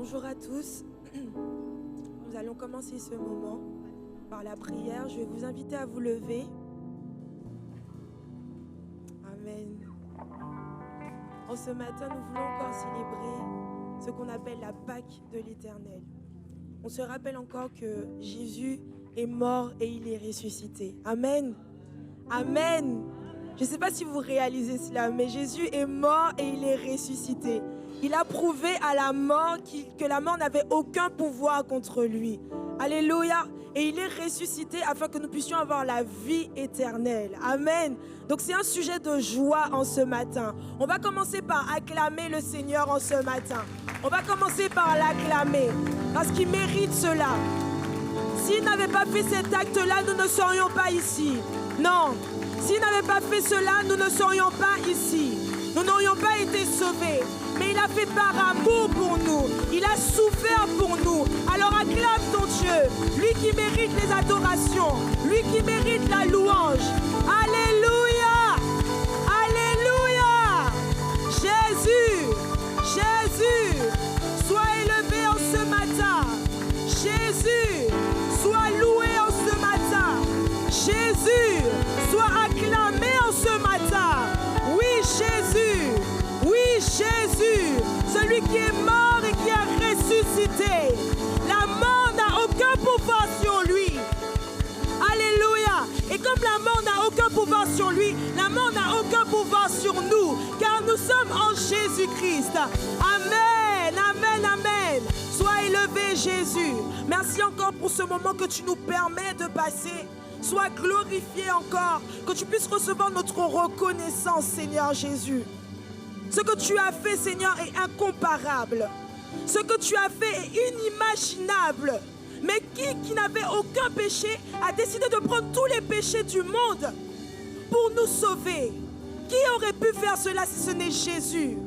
Bonjour à tous. Nous allons commencer ce moment par la prière. Je vais vous inviter à vous lever. Amen. En ce matin, nous voulons encore célébrer ce qu'on appelle la Pâque de l'Éternel. On se rappelle encore que Jésus est mort et il est ressuscité. Amen. Amen. Je ne sais pas si vous réalisez cela, mais Jésus est mort et il est ressuscité. Il a prouvé à la mort que la mort n'avait aucun pouvoir contre lui. Alléluia. Et il est ressuscité afin que nous puissions avoir la vie éternelle. Amen. Donc c'est un sujet de joie en ce matin. On va commencer par acclamer le Seigneur en ce matin. On va commencer par l'acclamer parce qu'il mérite cela. S'il n'avait pas fait cet acte-là, nous ne serions pas ici. Non. S'il n'avait pas fait cela, nous ne serions pas ici. Nous n'aurions pas été sauvés. Mais il a fait par amour pour nous. Il a souffert pour nous. Alors acclame ton Dieu. Lui qui mérite les adorations. Lui qui mérite la louange. Alléluia. Alléluia. Jésus. Jésus. Sois élevé en ce matin. Jésus. Sois loué en ce matin. Jésus. Sois acclamé en ce matin. Oui, Jésus. Oui, Jésus, celui qui est mort et qui a ressuscité. La mort n'a aucun pouvoir sur lui. Alléluia. Et comme la mort n'a aucun pouvoir sur lui, la mort n'a aucun pouvoir sur nous, car nous sommes en Jésus-Christ. Amen, amen, amen. Sois élevé, Jésus. Merci encore pour ce moment que tu nous permets de passer. Sois glorifié encore, que tu puisses recevoir notre reconnaissance, Seigneur Jésus. Ce que tu as fait, Seigneur, est incomparable. Ce que tu as fait est inimaginable. Mais qui n'avait aucun péché a décidé de prendre tous les péchés du monde pour nous sauver. Qui aurait pu faire cela si ce n'est Jésus?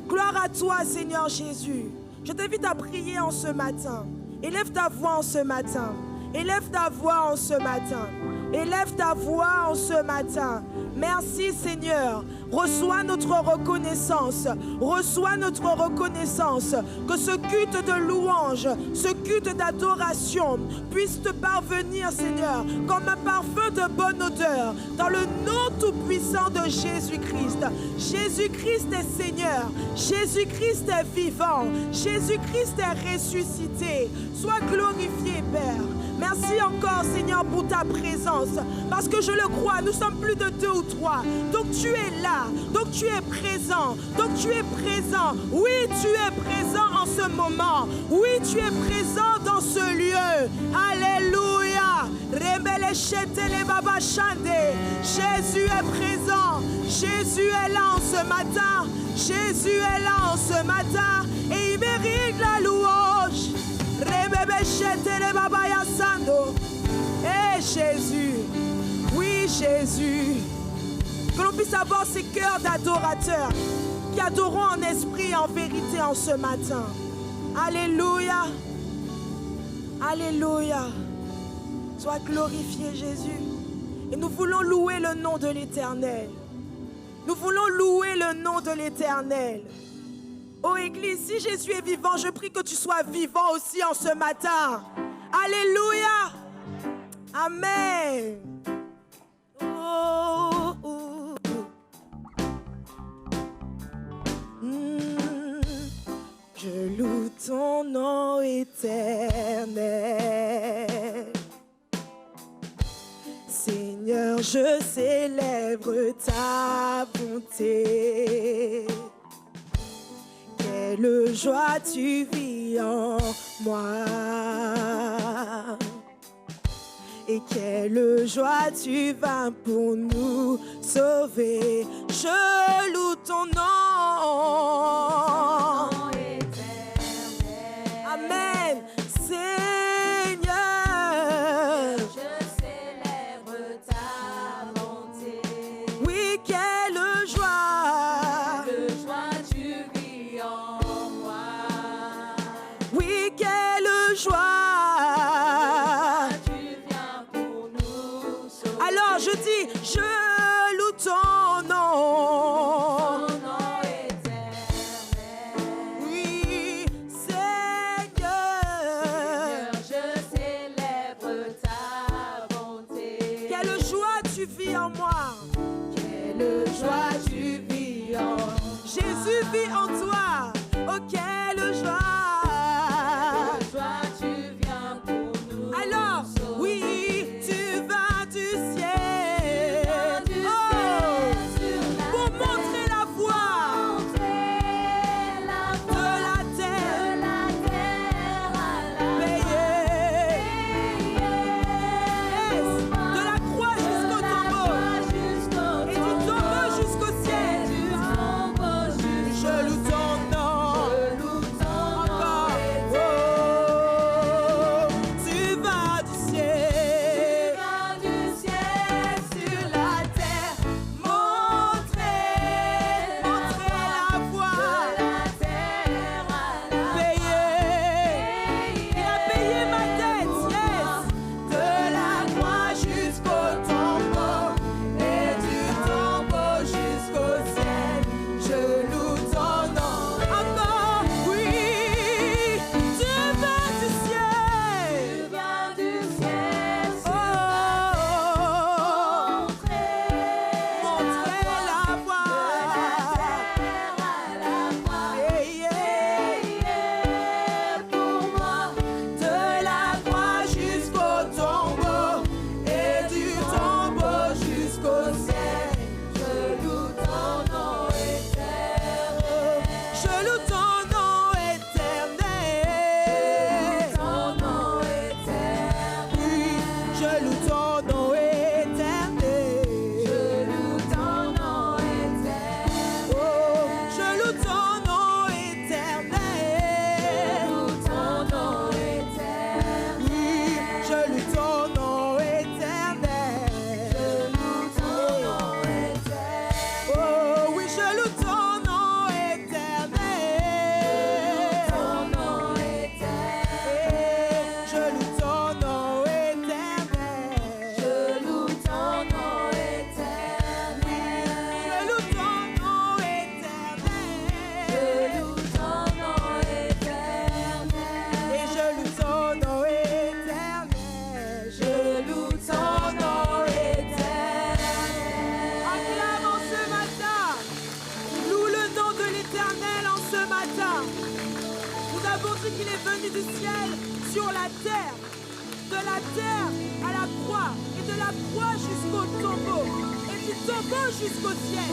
Gloire à toi, Seigneur Jésus. Je t'invite à prier en ce matin. Élève ta voix en ce matin. Élève ta voix en ce matin. Élève ta voix en ce matin. Merci Seigneur. Reçois notre reconnaissance. Reçois notre reconnaissance. Que ce culte de louange, ce culte d'adoration puisse te parvenir, Seigneur, comme un parfum de bonne odeur. Dans le nom tout-puissant de Jésus-Christ. Jésus-Christ est Seigneur. Jésus-Christ est vivant. Jésus-Christ est ressuscité. Sois glorifié, Père. Merci encore, Seigneur, pour ta présence. Parce que je le crois, nous sommes plus de 2 ou 3. Donc tu es là. Donc tu es présent. Donc tu es présent. Oui, tu es présent en ce moment. Oui, tu es présent dans ce lieu. Alléluia. Jésus est présent. Jésus est là en ce matin. Jésus est là en ce matin. Et il mérite la louange. Eh Jésus, oui Jésus, que l'on puisse avoir ces cœurs d'adorateurs qui adorons en esprit et en vérité en ce matin. Alléluia, alléluia. Sois glorifié Jésus. Et nous voulons louer le nom de l'Éternel. Nous voulons louer le nom de l'Éternel. Ô Église, si Jésus est vivant, je prie que tu sois vivant aussi en ce matin. Alléluia. Amen. Oh, oh, oh. Je loue ton nom éternel. Seigneur, je célèbre ta bonté. Quelle joie tu vis en moi. Et quelle joie tu vas pour nous sauver. Je loue ton nom. Amen. Seigneur, je célèbre ta bonté. oui, quelle joie. Quelle joie tu vis en moi. Oui, quelle joie. Alors je dis, je loue ton nom. vis en toi. Oh, quelle joie. Tu viens pour nous. Alors, oui, tu vas du ciel. Du Oh, ciel sur la pour montrer la voie montrer la de voie la terre. de la terre à la Payé. Yes. De la croix jusqu'au tombeau. Et du tombeau jusqu'au ciel. Je loue ton nom. Encore. Oh, tu vas du ciel. sur la terre, montrer la voie. de la terre à la Payé. Il a payé ma dette. Yes. De la croix jusqu'au tombeau. Et du tombeau jusqu'au ciel. Je loue ton nom. Encore. Oui. Tu vas du ciel. Tu viens du ciel Oh. Montrer la voie. Pour moi, De la croix jusqu'au tombeau et du tombeau jusqu'au ciel. je loue ton nom éternel. Je loue ton nom éternel. Ton nom éternel. Oui, je loue ton nom éternel. Je loue ton nom éternel. Oh, je loue ton nom éternel. Loue ton nom éternel. Oui, je loue ton nom éternel. Loue ton nom éternel. Oh oui, je loue ton nom éternel. Ton nom éternel. Je loue ton nom éternel. Je loue ton nom éternel. Je loue ton nom éternel. Je loue ton nom éternel. Et je loue ton nom éternel. Je loue ton nom éternel. Acclame en ce matin. Loue le nom de l'éternel en ce matin. Nous avons dit qu'il est venu du ciel sur la terre, de la terre à la croix, et de la croix jusqu'au tombeau, et du tombeau jusqu'au ciel.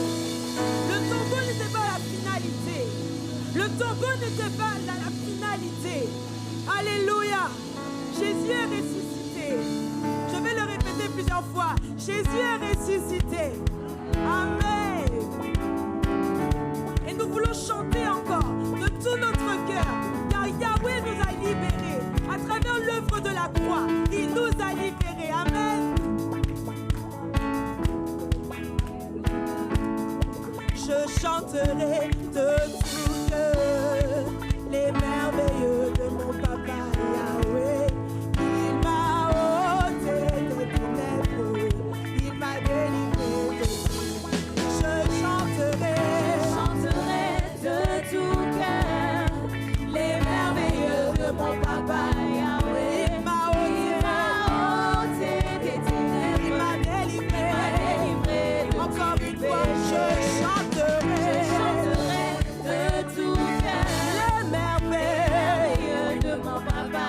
Le tombeau n'était pas la finalité. Le tombeau n'était pas la finalité. Alléluia. Jésus est ressuscité. Je vais le répéter plusieurs fois. Jésus est ressuscité. Amen. Et nous voulons chanter encore de tout notre cœur, car Yahweh nous a libérés. À travers l'œuvre de la croix, il nous a libérés. Amen. Je chanterai de tout cœur les merveilleux de mon papa Yahweh. Il m'a ôté des ténèbres, il m'a délivré de tout. Je chanterai. De tout cœur, les merveilleux de mon papa Yahweh. Il m'a ôté des ténèbres, il m'a délivré. délivré de Encore une fois, je je chanterai chanterai de tout cœur, les merveilles merveilleux de mon papa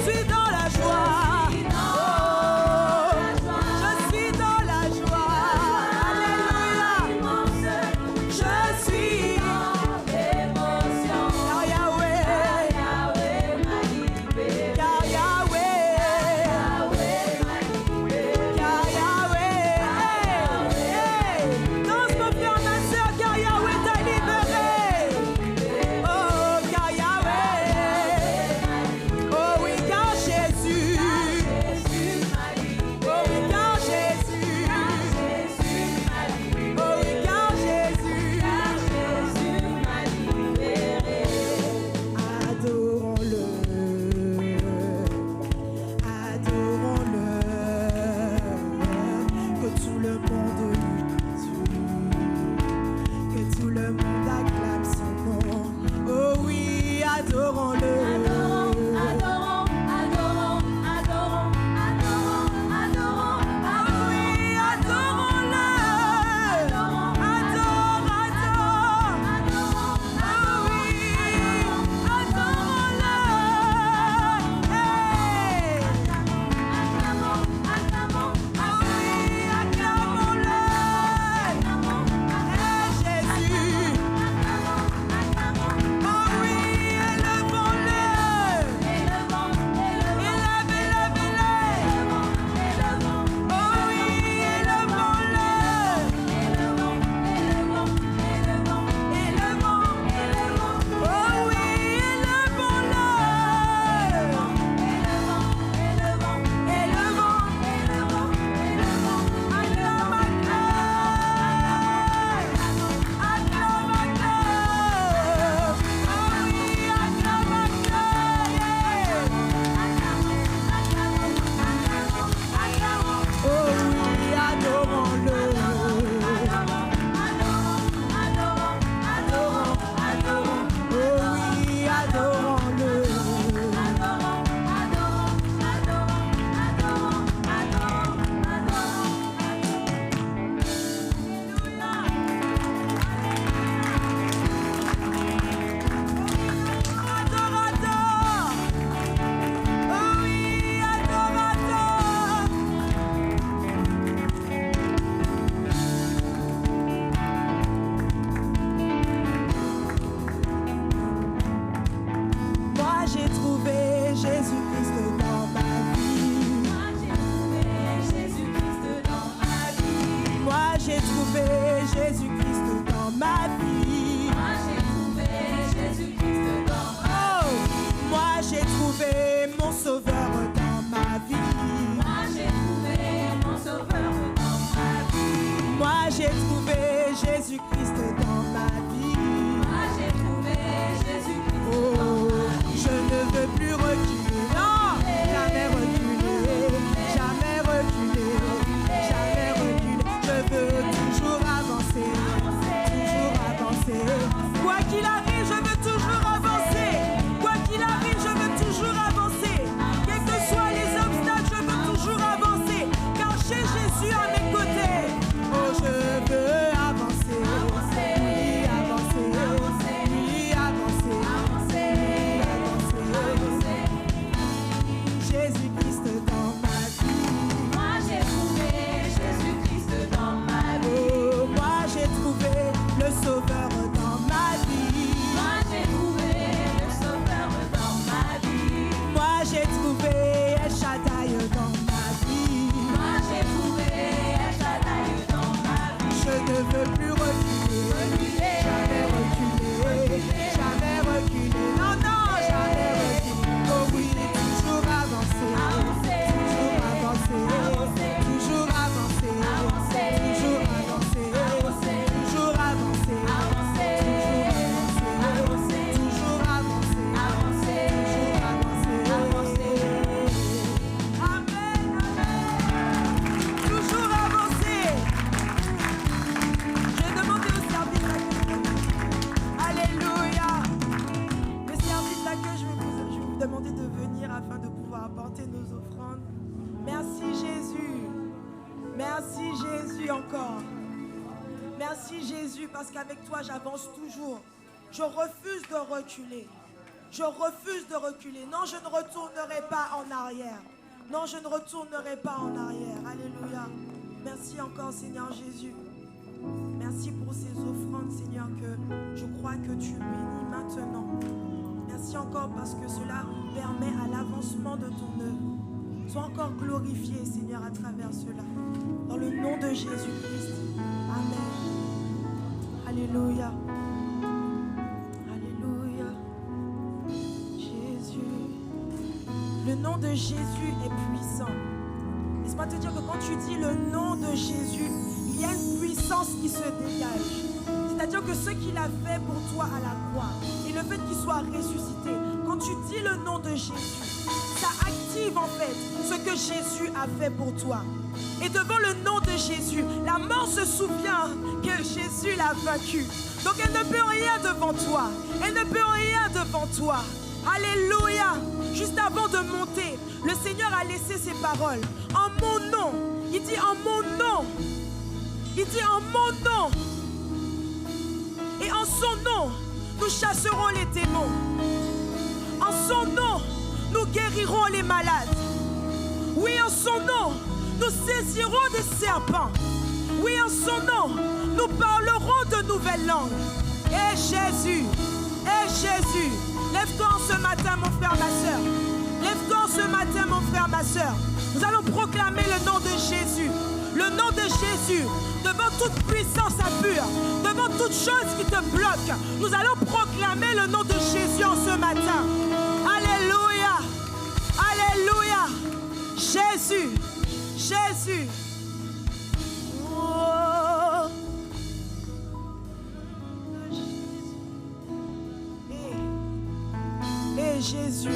suis dans la joie. Oh, je suis dans la joie. Alléluia. Je suis dans l'émotion. Car Yahweh m'a libéré. Car Yahweh m'a libéré. Car Yahweh, danse mon frère, ma soeur, car Yahweh t'a libéré. Oh, car Yahweh, oh oui, car Jésus, oh oui, car Jésus, oh oui, car Jésus m'a libéré. Adorons-le, adorons-le, que tout le monde lui tue, que tout le monde acclame son nom. Oh oui, adorons-le. Adorons, adorons, adorons, adorons, adorons, Ah oui, adorons-le. Adore, adore. Ah oui, adorons-le. Hey. acclamons, acclamons, Ah oui, acclamons-le. Hey, Jésus. Ah oui, élevons-le. élevons, Élève, élève, élève. Oh oui, élevons-le. Élevons. Oh oui, élevons-le. Moi j'ai trouvé Jésus-Christ dans ma vie. Moi j'ai trouvé Jésus-Christ dans ma vie. Oh, moi j'ai trouvé mon sauveur dans ma vie. Moi j'ai trouvé Jésus-Christ dans ma vie. Oh, je ne veux plus reculer, non, jamais reculer, jamais reculer, jamais reculer. Je veux toujours avancer, toujours avancer. Quoi qu'il arrive, je veux toujours avancer. Quoi qu'il arrive, je veux toujours avancer. Quels que soient les obstacles, je veux toujours avancer. Car j'ai Jésus à mes côtés. Oh, je veux avancer, oui, avancer, oui, avancer, Jésus-Christ dans ma vie. Oh, moi j'ai trouvé le Sauveur dans ma vie. Moi j'ai trouvé El Shaddai dans ma vie. Je ne veux plus reculer, jamais reculer, jamais reculer. Non, non, jamais reculer. Oh oui, toujours avancer, toujours avancer, toujours avancer, toujours avancer, toujours avancer, toujours avancer, Amen, amen. Toujours avancer. Je vais demander au service d'accueil. Alléluia. Le service d'accueil, je vais vous demander de venir afin de pouvoir apporter nos offrandes. Merci Jésus. Merci Jésus encore. Merci Jésus parce qu'avec toi j'avance toujours. Je refuse de reculer. Je refuse de reculer. Non, je ne retournerai pas en arrière. Non, je ne retournerai pas en arrière. Alléluia. Merci encore, Seigneur Jésus. Merci pour ces offrandes, Seigneur, que je crois que tu bénis maintenant. Merci encore parce que cela permet à l'avancement de ton œuvre. Sois encore glorifié, Seigneur, à travers cela. Dans le nom de Jésus-Christ. Amen. Alléluia. Alléluia. Jésus. Le nom de Jésus est puissant. Laisse-moi te dire que quand tu dis le nom de Jésus, il y a une puissance qui se dégage. C'est-à-dire que ce qu'il a fait pour toi à la croix et le fait qu'il soit ressuscité, quand tu dis le nom de Jésus, ça active en fait ce que Jésus a fait pour toi. Et devant le nom de Jésus, la mort se souvient que Jésus l'a vaincu. Donc elle ne peut rien devant toi. Elle ne peut rien devant toi. Alléluia. Juste avant de monter, le Seigneur a laissé ses paroles. En mon nom. Il dit en mon nom. Il dit en mon nom. Et en son nom, nous chasserons les démons. En son nom, nous guérirons les malades. Oui, en son nom, nous saisirons des serpents. Oui, en son nom, nous parlerons de nouvelles langues. Et Jésus, lève-toi en ce matin, mon frère, ma soeur. Lève-toi en ce matin, mon frère, ma soeur. Nous allons proclamer le nom de Jésus. Le nom de Jésus, devant toute puissance impure, devant toute chose qui te bloque, nous allons proclamer le nom de Jésus en ce matin. Alléluia, alléluia. Jésus, Jésus. Oh. Et Jésus.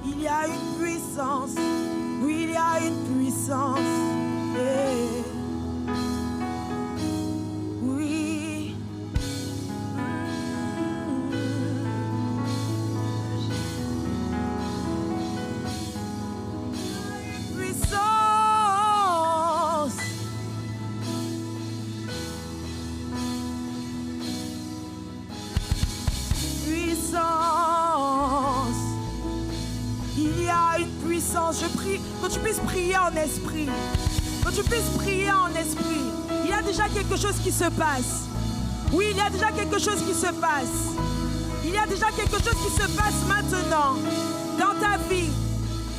Il y a une puissance. Oui, il y a une puissance. Oui. Puissance. Puissance. Il y a une puissance. Je prie que tu puisses prier en esprit. Que tu puisses prier en esprit. Il y a déjà quelque chose qui se passe. Oui, il y a déjà quelque chose qui se passe. Il y a déjà quelque chose qui se passe maintenant. Dans ta vie.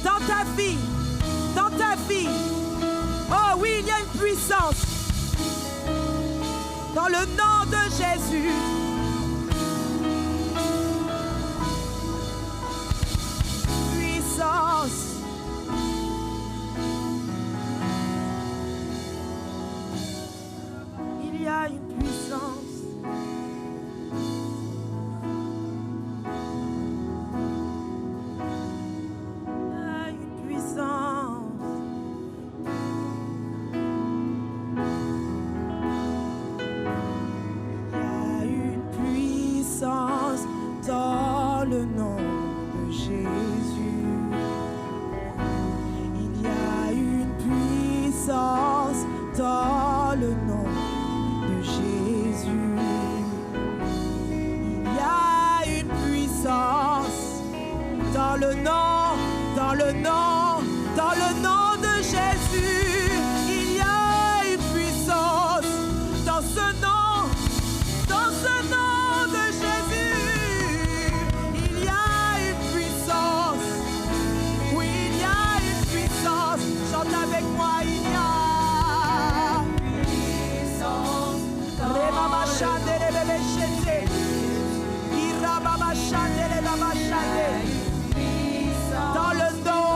Dans ta vie. Dans ta vie. Oh oui, il y a une puissance. Dans le nom de Jésus. Puissance. Il y a une puissance. Il y a une puissance. Il y a une puissance dans le nom de Jésus. Il y a une puissance dans le nom de Jésus. Il y a une puissance dans le nom, dans le nom, dans le nom de Jésus. Il y a une puissance dans ce nom de Jésus. Il y a une puissance. Oui, il y a une puissance. Chante avec moi, il y a. Dans le nom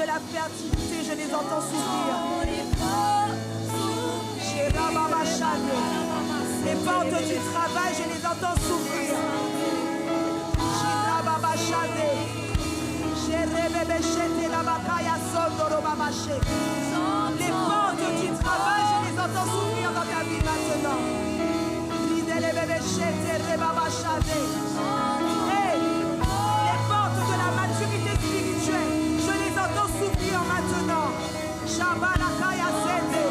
la fertilité, je les entends s'ouvrir. Les portes du travail, je les entends s'ouvrir. Les portes du travail, je les entends s'ouvrir dans ta vie maintenant. Hey, les portes de la maturité spirituelle, je les entends s'ouvrir maintenant. Shabalakaya Sete,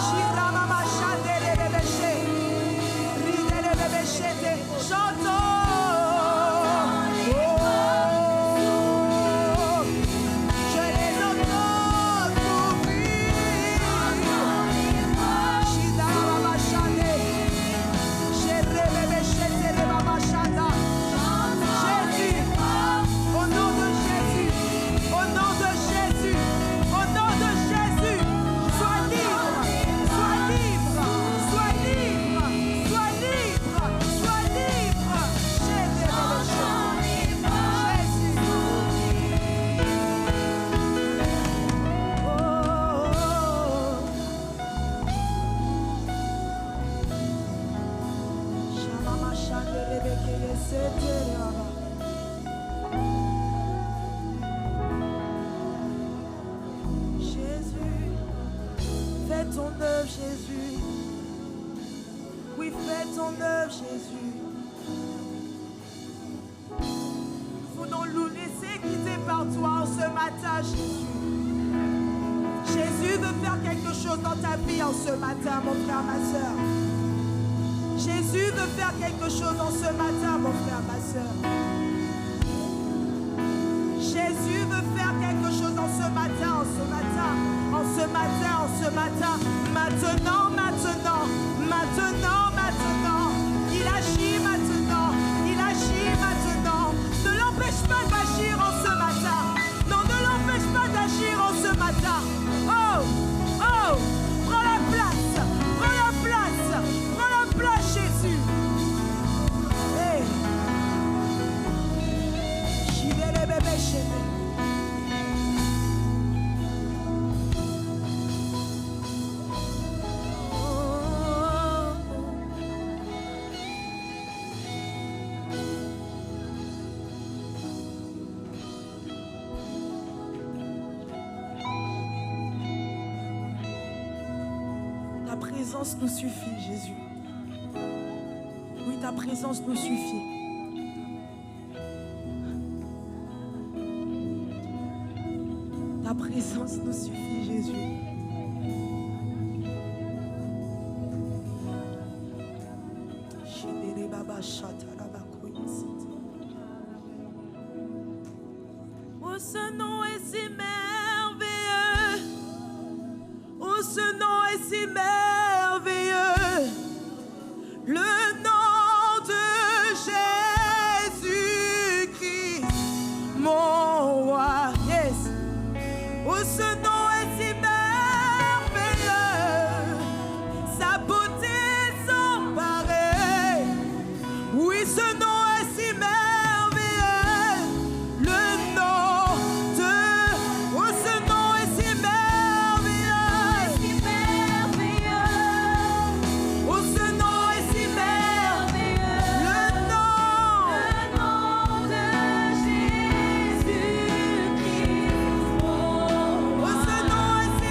Shiramama Shade Rebebeshe, Ride Rebebeshete, chantons. Jésus, oui, fais ton œuvre, Jésus. Voulons nous laisser guider par toi ce matin, Jésus. Jésus veut faire quelque chose dans ta vie en ce matin, mon frère, ma soeur. Jésus veut faire quelque chose en ce matin, mon frère, ma soeur. Jésus veut faire quelque chose en ce matin, en ce matin, en ce matin, en ce matin. Maintenant, maintenant, maintenant, maintenant. Il agit maintenant, il agit maintenant. Ne l'empêche pas d'agir en ce matin. Non, ne l'empêche pas d'agir en ce matin. Oh, oh, prends la place, prends la place, prends la place, Jésus. Hey. J'y vais les bébés chez nous. Ta présence nous suffit, Jésus. Oui, ta présence nous suffit. Ta présence nous suffit, Jésus. Oh, ce nom est si merveilleux. Oh, ce nom est si merveilleux. Le nom de Jésus-Christ, mon roi. Yes. Oh, ce nom est si merveilleux. Sa beauté sans pareil. Oui, ce nom est si merveilleux. Le nom de... Oh, ce nom est si merveilleux. Oh, ce nom est si merveilleux. Le nom de Jésus-Christ. Oh, ce nom est si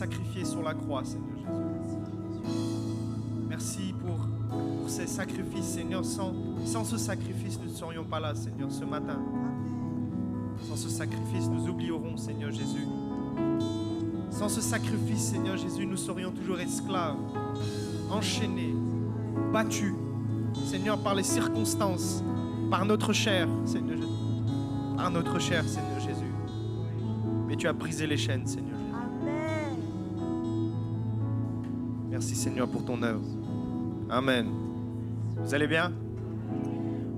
sacrifié sur la croix, Seigneur Jésus. Merci pour ces sacrifices, Seigneur. Sans ce sacrifice, nous ne serions pas là, Seigneur, ce matin. Sans ce sacrifice, nous oublierons, Seigneur Jésus. Sans ce sacrifice, Seigneur Jésus, nous serions toujours esclaves, enchaînés, battus, Seigneur, par les circonstances, par notre chair, Seigneur Jésus. Par notre chair, Seigneur Jésus. Mais tu as brisé les chaînes, Seigneur Jésus. Amen. Merci, Seigneur, pour ton œuvre. Amen. Vous allez bien?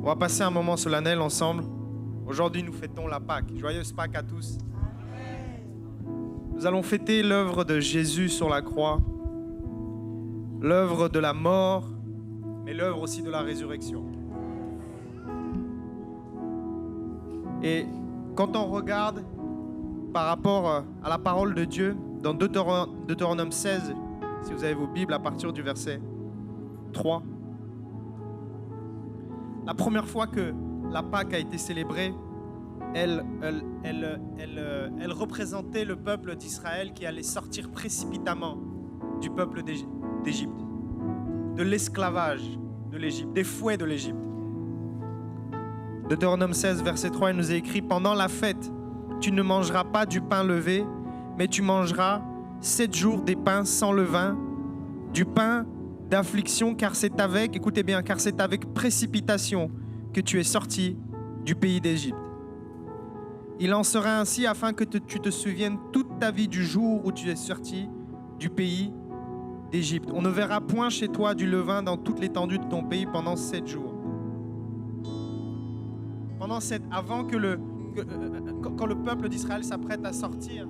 On va passer un moment solennel ensemble. Aujourd'hui, nous fêtons la Pâque. Joyeuse Pâque à tous. Nous allons fêter l'œuvre de Jésus sur la croix, l'œuvre de la mort, mais l'œuvre aussi de la résurrection. Et quand on regarde par rapport à la parole de Dieu, dans Deutéronome 16, si vous avez vos Bibles à partir du verset 3, la première fois que la Pâque a été célébrée, elle représentait le peuple d'Israël qui allait sortir précipitamment du peuple d'Égypte, de l'esclavage de l'Égypte, des fouets de l'Égypte. Deutéronome 16, verset 3, il nous est écrit « Pendant la fête, tu ne mangeras pas du pain levé, mais tu mangeras 7 jours des pains sans levain, du pain d'affliction, car c'est avec, écoutez bien, car c'est avec précipitation que tu es sorti du pays d'Égypte. Il en sera ainsi afin que tu te souviennes toute ta vie du jour où tu es sorti du pays d'Égypte. On ne verra point chez toi du levain dans toute l'étendue de ton pays pendant 7 jours. » Avant que quand le peuple d'Israël s'apprête à sortir,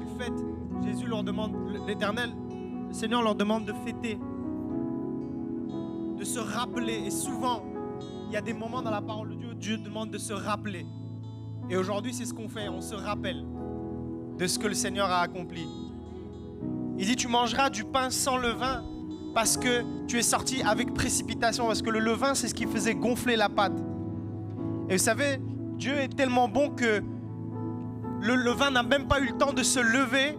ils fêtent. Jésus leur demande, l'Éternel, le Seigneur leur demande de fêter, de se rappeler. Et souvent, il y a des moments dans la parole de Dieu où Dieu demande de se rappeler. Et aujourd'hui, c'est ce qu'on fait, on se rappelle de ce que le Seigneur a accompli. Il dit, tu mangeras du pain sans levain parce que tu es sorti avec précipitation, parce que le levain, c'est ce qui faisait gonfler la pâte. Et vous savez, Dieu est tellement bon que le levain n'a même pas eu le temps de se lever,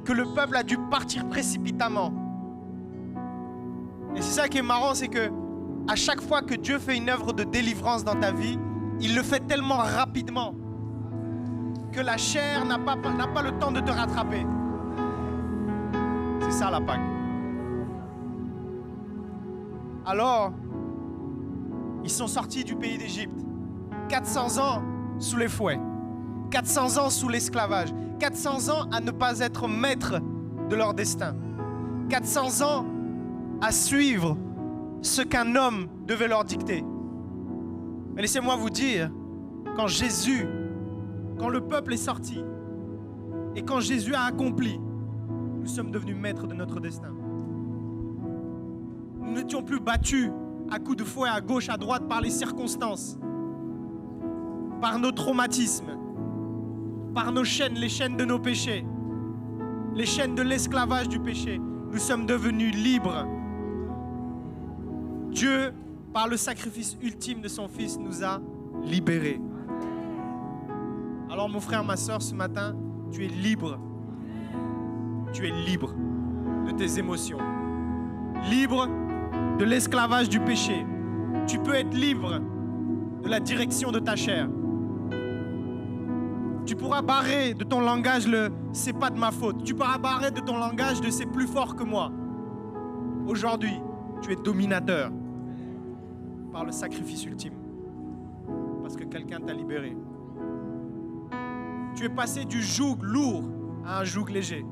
que le peuple a dû partir précipitamment. Et c'est ça qui est marrant, c'est que à chaque fois que Dieu fait une œuvre de délivrance dans ta vie, il le fait tellement rapidement que la chair n'a pas le temps de te rattraper. C'est ça la Pâque. Alors, ils sont sortis du pays d'Égypte. 400 ans sous les fouets. 400 ans sous l'esclavage. 400 ans à ne pas être maîtres de leur destin. 400 ans à suivre ce qu'un homme devait leur dicter. Mais laissez-moi vous dire, quand le peuple est sorti, et quand Jésus a accompli, nous sommes devenus maîtres de notre destin. Nous n'étions plus battus à coups de fouet à gauche, à droite par les circonstances, par nos traumatismes, par nos chaînes, les chaînes de nos péchés, les chaînes de l'esclavage du péché. Nous sommes devenus libres. Dieu, par le sacrifice ultime de son Fils, nous a libérés. Alors mon frère, ma soeur, ce matin, tu es libre. Tu es libre de tes émotions. Libre de l'esclavage du péché. Tu peux être libre de la direction de ta chair. Tu pourras barrer de ton langage le « c'est pas de ma faute ». Tu pourras barrer de ton langage de « c'est plus fort que moi ». Aujourd'hui, tu es dominateur par le sacrifice ultime. Parce que quelqu'un t'a libéré. Tu es passé du joug lourd à un joug léger.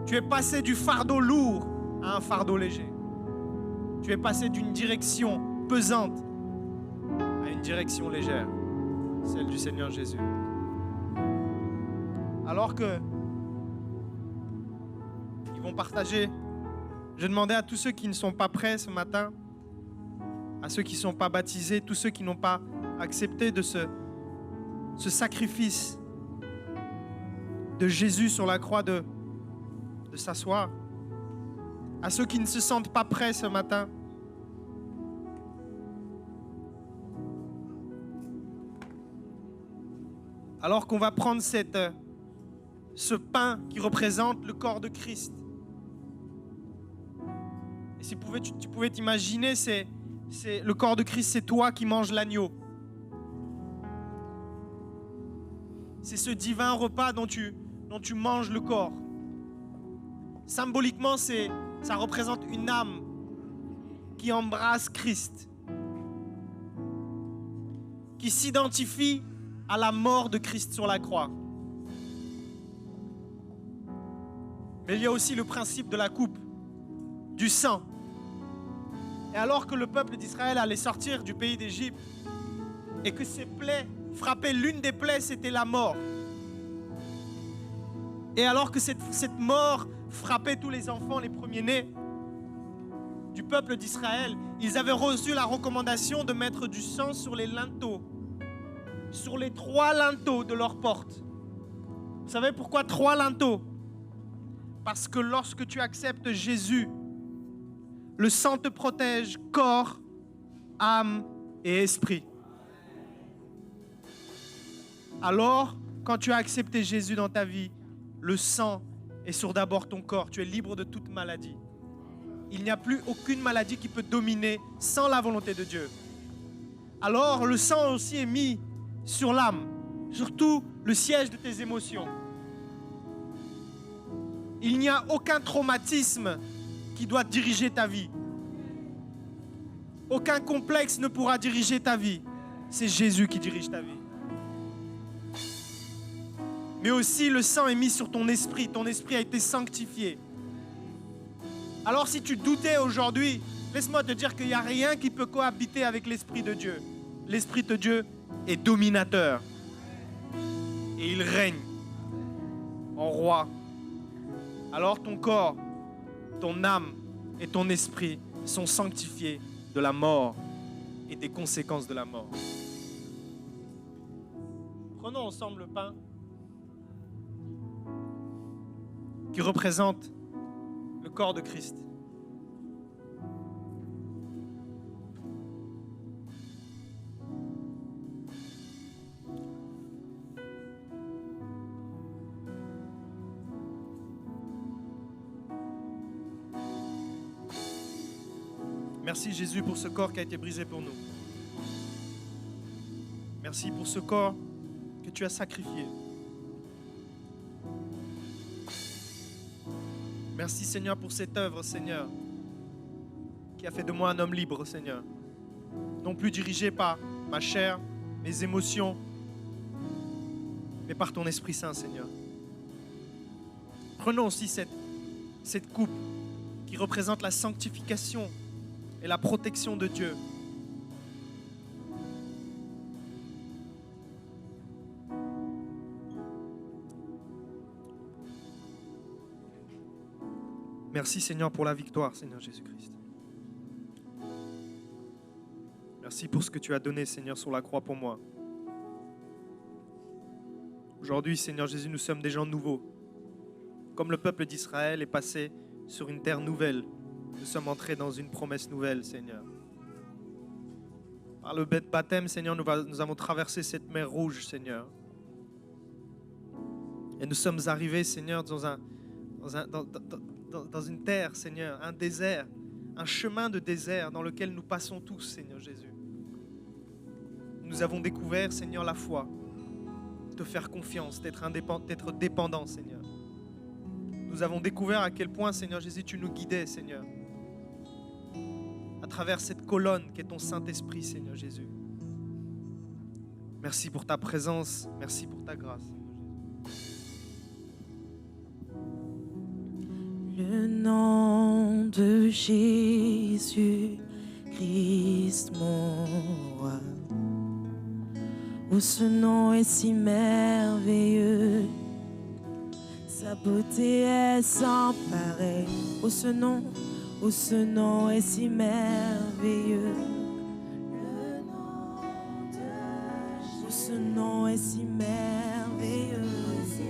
Tu es passé du fardeau lourd à un fardeau léger. Tu es passé d'une direction pesante à une direction légère, celle du Seigneur Jésus. Alors que ils vont partager, je demandais à tous ceux qui ne sont pas prêts ce matin, à ceux qui ne sont pas baptisés, tous ceux qui n'ont pas accepté de ce sacrifice de Jésus sur la croix de s'asseoir, à ceux qui ne se sentent pas prêts ce matin. Alors qu'on va prendre cette ce pain qui représente le corps de Christ. Et si tu pouvais t'imaginer, c'est le corps de Christ, c'est toi qui manges l'agneau. C'est ce divin repas dont tu manges le corps. Symboliquement, ça représente une âme qui embrasse Christ, qui s'identifie à la mort de Christ sur la croix. Mais il y a aussi le principe de la coupe, du sang. Et alors que le peuple d'Israël allait sortir du pays d'Égypte et que ses plaies frappaient, l'une des plaies, c'était la mort. Et alors que cette mort frappait tous les enfants, les premiers-nés du peuple d'Israël, ils avaient reçu la recommandation de mettre du sang sur les linteaux, sur les 3 linteaux de leur porte. Vous savez pourquoi 3 linteaux? Parce que lorsque tu acceptes Jésus, le sang te protège corps, âme et esprit. Alors, quand tu as accepté Jésus dans ta vie, le sang est sur d'abord ton corps. Tu es libre de toute maladie. Il n'y a plus aucune maladie qui peut dominer sans la volonté de Dieu. Alors, le sang aussi est mis sur l'âme, surtout le siège de tes émotions. Il n'y a aucun traumatisme qui doit diriger ta vie. Aucun complexe ne pourra diriger ta vie. C'est Jésus qui dirige ta vie. Mais aussi, le sang est mis sur ton esprit. Ton esprit a été sanctifié. Alors, si tu doutais aujourd'hui, laisse-moi te dire qu'il n'y a rien qui peut cohabiter avec l'Esprit de Dieu. L'Esprit de Dieu est dominateur. Et il règne en roi. Alors ton corps, ton âme et ton esprit sont sanctifiés de la mort et des conséquences de la mort. Prenons ensemble le pain qui représente le corps de Christ. Merci Jésus pour ce corps qui a été brisé pour nous. Merci pour ce corps que tu as sacrifié. Merci Seigneur pour cette œuvre, Seigneur, qui a fait de moi un homme libre, Seigneur. Non plus dirigé par ma chair, mes émotions, mais par ton Esprit Saint, Seigneur. Prenons aussi cette coupe qui représente la sanctification et la protection de Dieu. Merci Seigneur pour la victoire, Seigneur Jésus-Christ. Merci pour ce que tu as donné, Seigneur, sur la croix pour moi. Aujourd'hui, Seigneur Jésus, nous sommes des gens nouveaux. Comme le peuple d'Israël est passé sur une terre nouvelle, nous sommes entrés dans une promesse nouvelle, Seigneur. Par le baptême, Seigneur, nous avons traversé cette mer rouge, Seigneur. Et nous sommes arrivés, Seigneur, dans une terre, Seigneur, un désert, un chemin de désert dans lequel nous passons tous, Seigneur Jésus. Nous avons découvert, Seigneur, la foi, te faire confiance, d'être dépendant, Seigneur. Nous avons découvert à quel point, Seigneur Jésus, tu nous guidais, Seigneur, à travers cette colonne qui est ton Saint-Esprit, Seigneur Jésus. Merci pour ta présence, merci pour ta grâce. Le nom de Jésus Christ, mon roi, où ce nom est si merveilleux, sa beauté est sans pareil. Où ce nom est si merveilleux. Le nom de Jésus. Où ce nom est si merveilleux. Où ce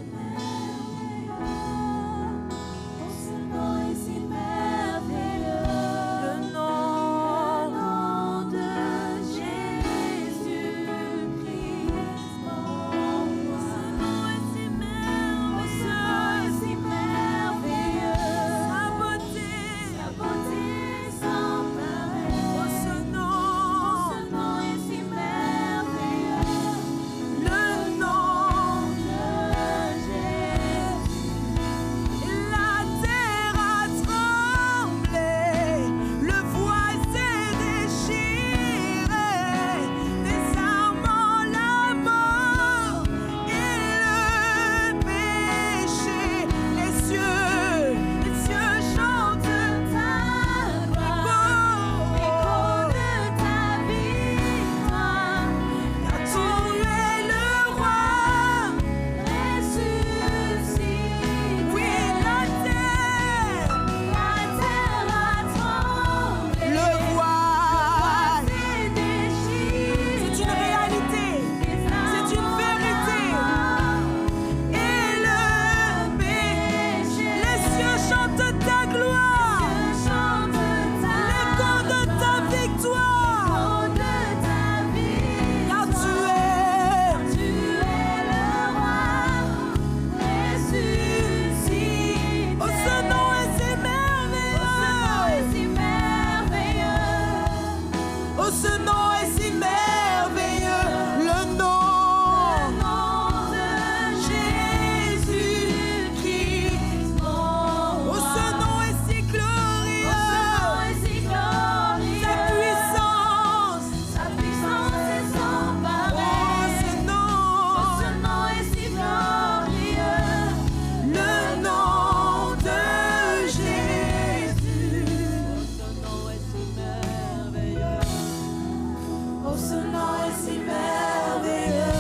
est si merveilleux,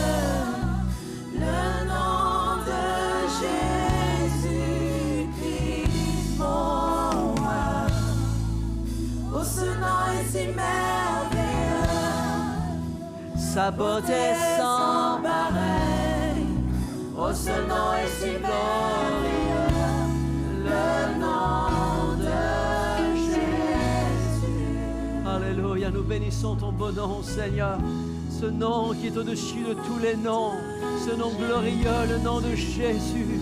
le nom de Jésus-Christ, mon roi. Oh, ce nom est si merveilleux, Sa beauté sans pareil. oh, ce nom est si merveilleux, le nom de Jésus. Alléluia, nous bénissons ton beau nom, Seigneur. Ce nom qui est au-dessus de tous les noms, ce nom glorieux, le nom de Jésus.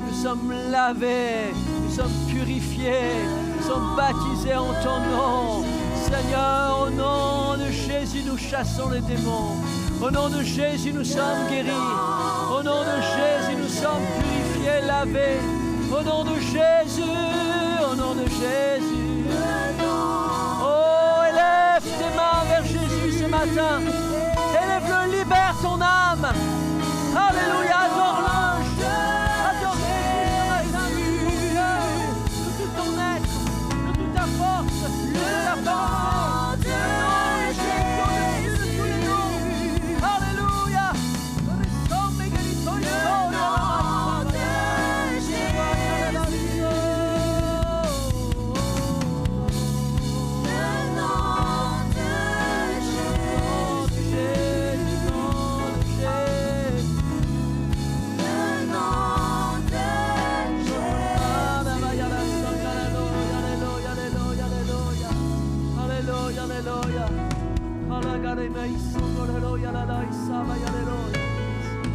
Nous sommes lavés, nous sommes purifiés, nous sommes baptisés en ton nom. Seigneur, au nom de Jésus, nous chassons les démons. Au nom de Jésus, nous sommes guéris. Au nom de Jésus, nous sommes purifiés, lavés. Au nom de Jésus, au nom de Jésus. Oh, élève tes mains vers Jésus ce matin. Élève-le, libère ton âme. Alléluia, adore-le. Adore Jésus ce matin. De tout ton être, de toute ta force, de toute ta pensée. Alléluia.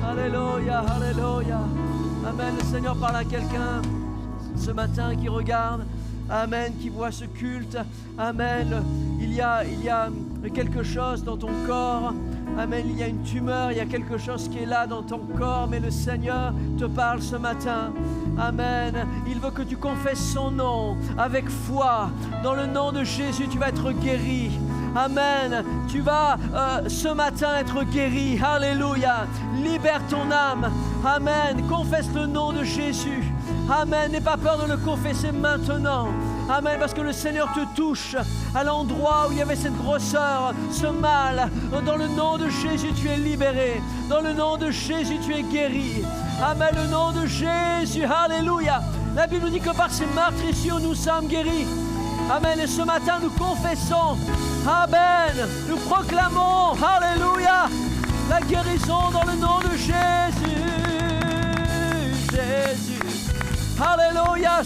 Alléluia, alléluia. Amen. Le Seigneur parle à quelqu'un ce matin qui regarde. Amen. Qui voit ce culte. Amen. Il y a quelque chose dans ton corps. Amen. Il y a une tumeur. Il y a quelque chose qui est là dans ton corps. Mais le Seigneur te parle ce matin. Amen. Il veut que tu confesses son nom avec foi. Dans le nom de Jésus, tu vas être guéri. Amen. Tu vas ce matin être guéri. Alléluia. Libère ton âme. Amen. Confesse le nom de Jésus. Amen. N'aie pas peur de le confesser maintenant. Amen. Parce que le Seigneur te touche à l'endroit où il y avait cette grosseur, ce mal. Dans le nom de Jésus, tu es libéré. Dans le nom de Jésus, tu es guéri. Amen. Le nom de Jésus. Alléluia. La Bible nous dit que par ses meurtrissures, nous sommes guéris. Amen. Et ce matin, nous confessons. Amen. Nous proclamons. Alléluia. La guérison dans le nom de Jésus. Jésus. Alléluia. Alléluia.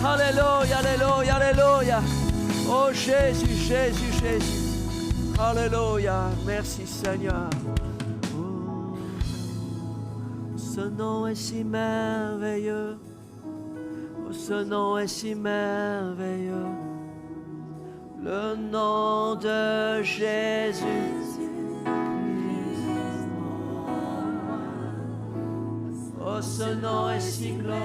Alléluia. Alléluia. Alléluia. Oh Jésus, Jésus, Jésus. Alléluia. Merci Seigneur. Oh, ce nom est si merveilleux. Oh, ce nom est si merveilleux. Le nom de Jésus. Oh, ce nom est si glorieux.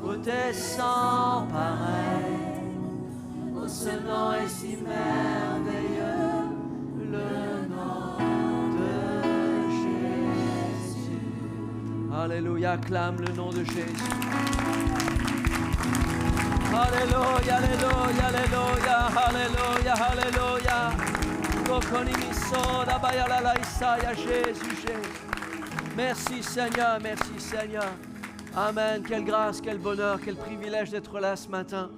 Beauté sans pareil. Oh, ce nom est si merveilleux. Le nom de Jésus. Alléluia, acclame le nom de Jésus. Alléluia, alléluia, alléluia, alléluia, alléluia. Jésus, Jésus. Merci Seigneur, merci Seigneur. Amen. Quelle grâce, quel bonheur, quel privilège d'être là ce matin.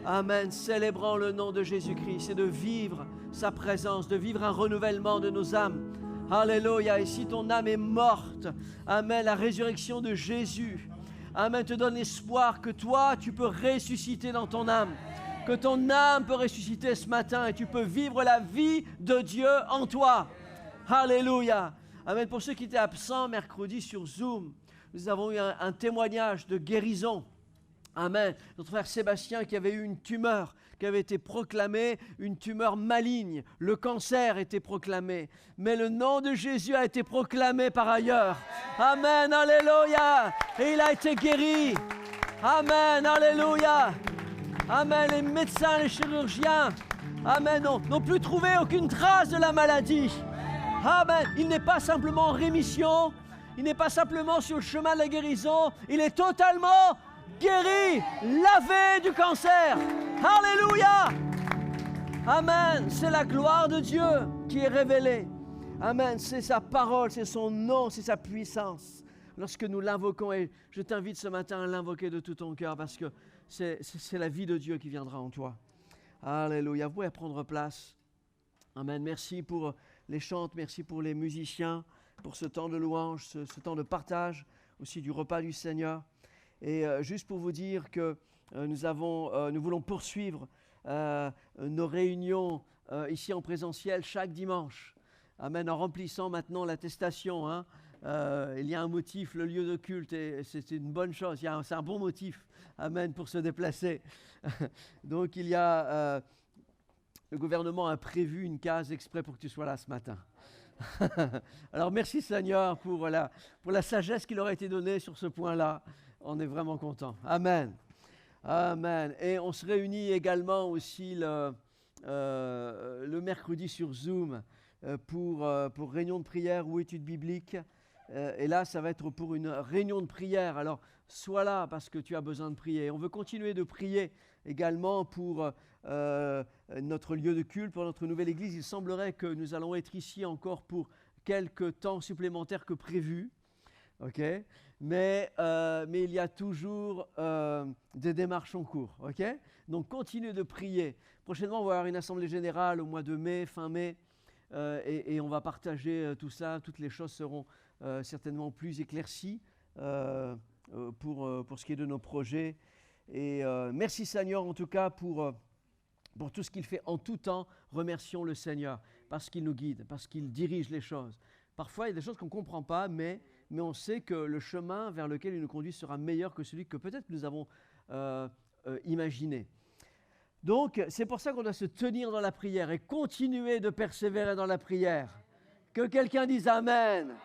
Amen. Célébrons le nom de Jésus-Christ et de vivre sa présence, de vivre un renouvellement de nos âmes. Alléluia. Et si ton âme est morte, amen, la résurrection de Jésus, amen, te donne l'espoir que toi, tu peux ressusciter dans ton âme. Que ton âme peut ressusciter ce matin et tu peux vivre la vie de Dieu en toi. Alléluia. Amen. Pour ceux qui étaient absents mercredi sur Zoom, nous avons eu un témoignage de guérison. Amen. Notre frère Sébastien qui avait eu une tumeur, qui avait été proclamée, une tumeur maligne. Le cancer était proclamé. Mais le nom de Jésus a été proclamé par ailleurs. Amen. Alléluia. Et il a été guéri. Amen. Alléluia. Amen. Les médecins, les chirurgiens, amen, n'ont plus trouvé aucune trace de la maladie. Amen. Il n'est pas simplement en rémission. Il n'est pas simplement sur le chemin de la guérison. Il est totalement guéri, lavé du cancer. Alléluia. Amen. C'est la gloire de Dieu qui est révélée. Amen. C'est sa parole, c'est son nom, c'est sa puissance. Lorsque nous l'invoquons, et je t'invite ce matin à l'invoquer de tout ton cœur parce que c'est la vie de Dieu qui viendra en toi. Alléluia. Vous pouvez prendre place. Amen. Merci pour les chantes, merci pour les musiciens, pour ce temps de louange, ce temps de partage, aussi du repas du Seigneur. Et juste pour vous dire que nous voulons poursuivre nos réunions ici en présentiel chaque dimanche. Amen. En remplissant maintenant l'attestation. Il y a un motif, le lieu de culte, et c'est une bonne chose. C'est un bon motif. Amen. Pour se déplacer. Donc il y a... le gouvernement a prévu une case exprès pour que tu sois là ce matin. Alors merci Seigneur pour la sagesse qui leur a été donnée sur ce point-là. On est vraiment content. Amen. Amen. Et on se réunit également aussi le mercredi sur Zoom pour réunion de prière ou étude biblique. Et là, ça va être pour une réunion de prière. Alors, sois là parce que tu as besoin de prier. On veut continuer de prier également pour notre lieu de culte, pour notre nouvelle église. Il semblerait que nous allons être ici encore pour quelques temps supplémentaires que prévu. OK? Mais il y a toujours des démarches en cours. OK? Donc, continuez de prier. Prochainement, on va avoir une assemblée générale au mois de mai, fin mai. Et on va partager tout ça. Toutes les choses seront certainement plus éclaircies pour ce qui est de nos projets. Et merci Seigneur en tout cas pour tout ce qu'il fait en tout temps. Remercions le Seigneur parce qu'il nous guide, parce qu'il dirige les choses. Parfois, il y a des choses qu'on ne comprend pas, mais on sait que le chemin vers lequel il nous conduit sera meilleur que celui que peut-être nous avons imaginé. Donc, c'est pour ça qu'on doit se tenir dans la prière et continuer de persévérer dans la prière. Que quelqu'un dise Amen.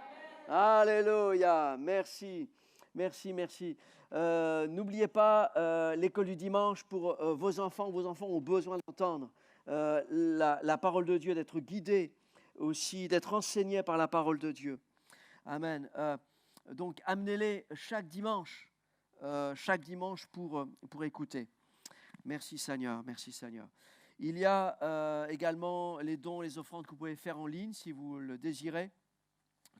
Alléluia. Merci. Merci, merci. N'oubliez pas l'école du dimanche pour vos enfants. Vos enfants ont besoin d'entendre la parole de Dieu, d'être guidés aussi, d'être enseignés par la parole de Dieu. Amen. Donc, amenez-les chaque dimanche pour écouter. Merci Seigneur, merci Seigneur. Il y a également les dons, les offrandes que vous pouvez faire en ligne si vous le désirez.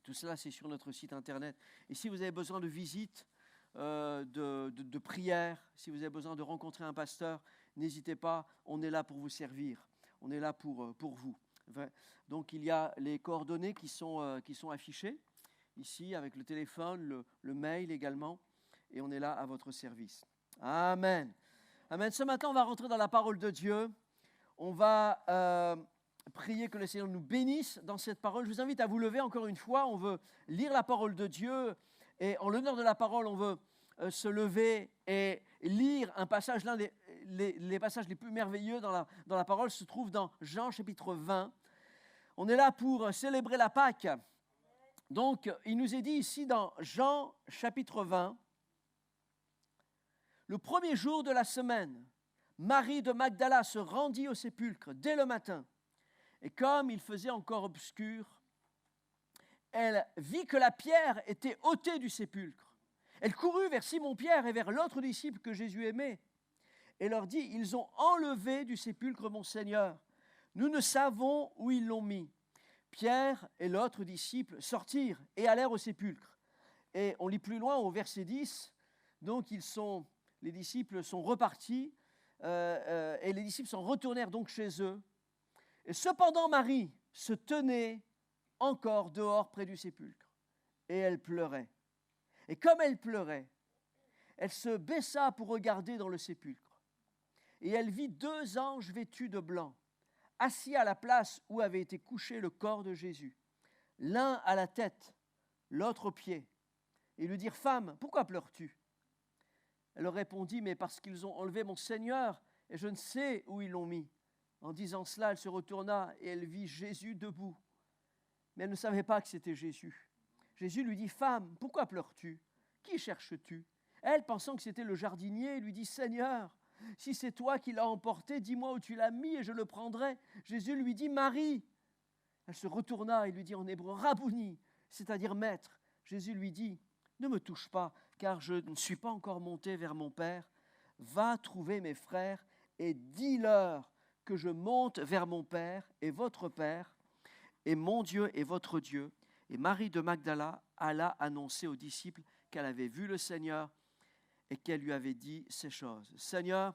Tout cela, c'est sur notre site internet. Et si vous avez besoin de visite, de prière, si vous avez besoin de rencontrer un pasteur, n'hésitez pas, on est là pour vous servir. On est là pour vous. Donc, il y a les coordonnées qui sont affichées ici avec le téléphone, le mail également. Et on est là à votre service. Amen. Amen. Ce matin, on va rentrer dans la parole de Dieu. On va prier que le Seigneur nous bénisse dans cette parole. Je vous invite à vous lever encore une fois. On veut lire la parole de Dieu. Et en l'honneur de la parole, on veut se lever et lire un passage. L'un des passages les plus merveilleux dans la parole se trouve dans Jean chapitre 20. On est là pour célébrer la Pâque. Donc, il nous est dit ici dans Jean chapitre 20, le premier jour de la semaine, Marie de Magdala se rendit au sépulcre dès le matin. Et comme il faisait encore obscur, elle vit que la pierre était ôtée du sépulcre. Elle courut vers Simon-Pierre et vers l'autre disciple que Jésus aimait et leur dit, « Ils ont enlevé du sépulcre mon Seigneur. Nous ne savons où ils l'ont mis. » Pierre et l'autre disciple sortirent et allèrent au sépulcre. Et on lit plus loin au verset 10, donc les disciples sont repartis et les disciples s'en retournèrent donc chez eux. Et cependant, Marie se tenait encore dehors près du sépulcre et elle pleurait. Et comme elle pleurait, elle se baissa pour regarder dans le sépulcre. Et elle vit 2 anges vêtus de blanc, assis à la place où avait été couché le corps de Jésus, l'un à la tête, l'autre aux pieds, et lui dirent, « Femme, pourquoi pleures-tu » Elle leur répondit, « Mais parce qu'ils ont enlevé mon Seigneur, et je ne sais où ils l'ont mis. » En disant cela, elle se retourna et elle vit Jésus debout. Mais elle ne savait pas que c'était Jésus. Jésus lui dit, « Femme, pourquoi pleures-tu? Qui cherches-tu » Elle, pensant que c'était le jardinier, lui dit, « Seigneur, si c'est toi qui l'as emporté, dis-moi où tu l'as mis et je le prendrai. » Jésus lui dit, « Marie !» Elle se retourna et lui dit en hébreu, « Rabouni !» c'est-à-dire maître. Jésus lui dit, « Ne me touche pas, car je ne suis pas encore monté vers mon Père. Va trouver mes frères et dis-leur que je monte vers mon Père et votre Père, et mon Dieu et votre Dieu. » Et Marie de Magdala alla annoncer aux disciples qu'elle avait vu le Seigneur et qu'elle lui avait dit ces choses. Seigneur,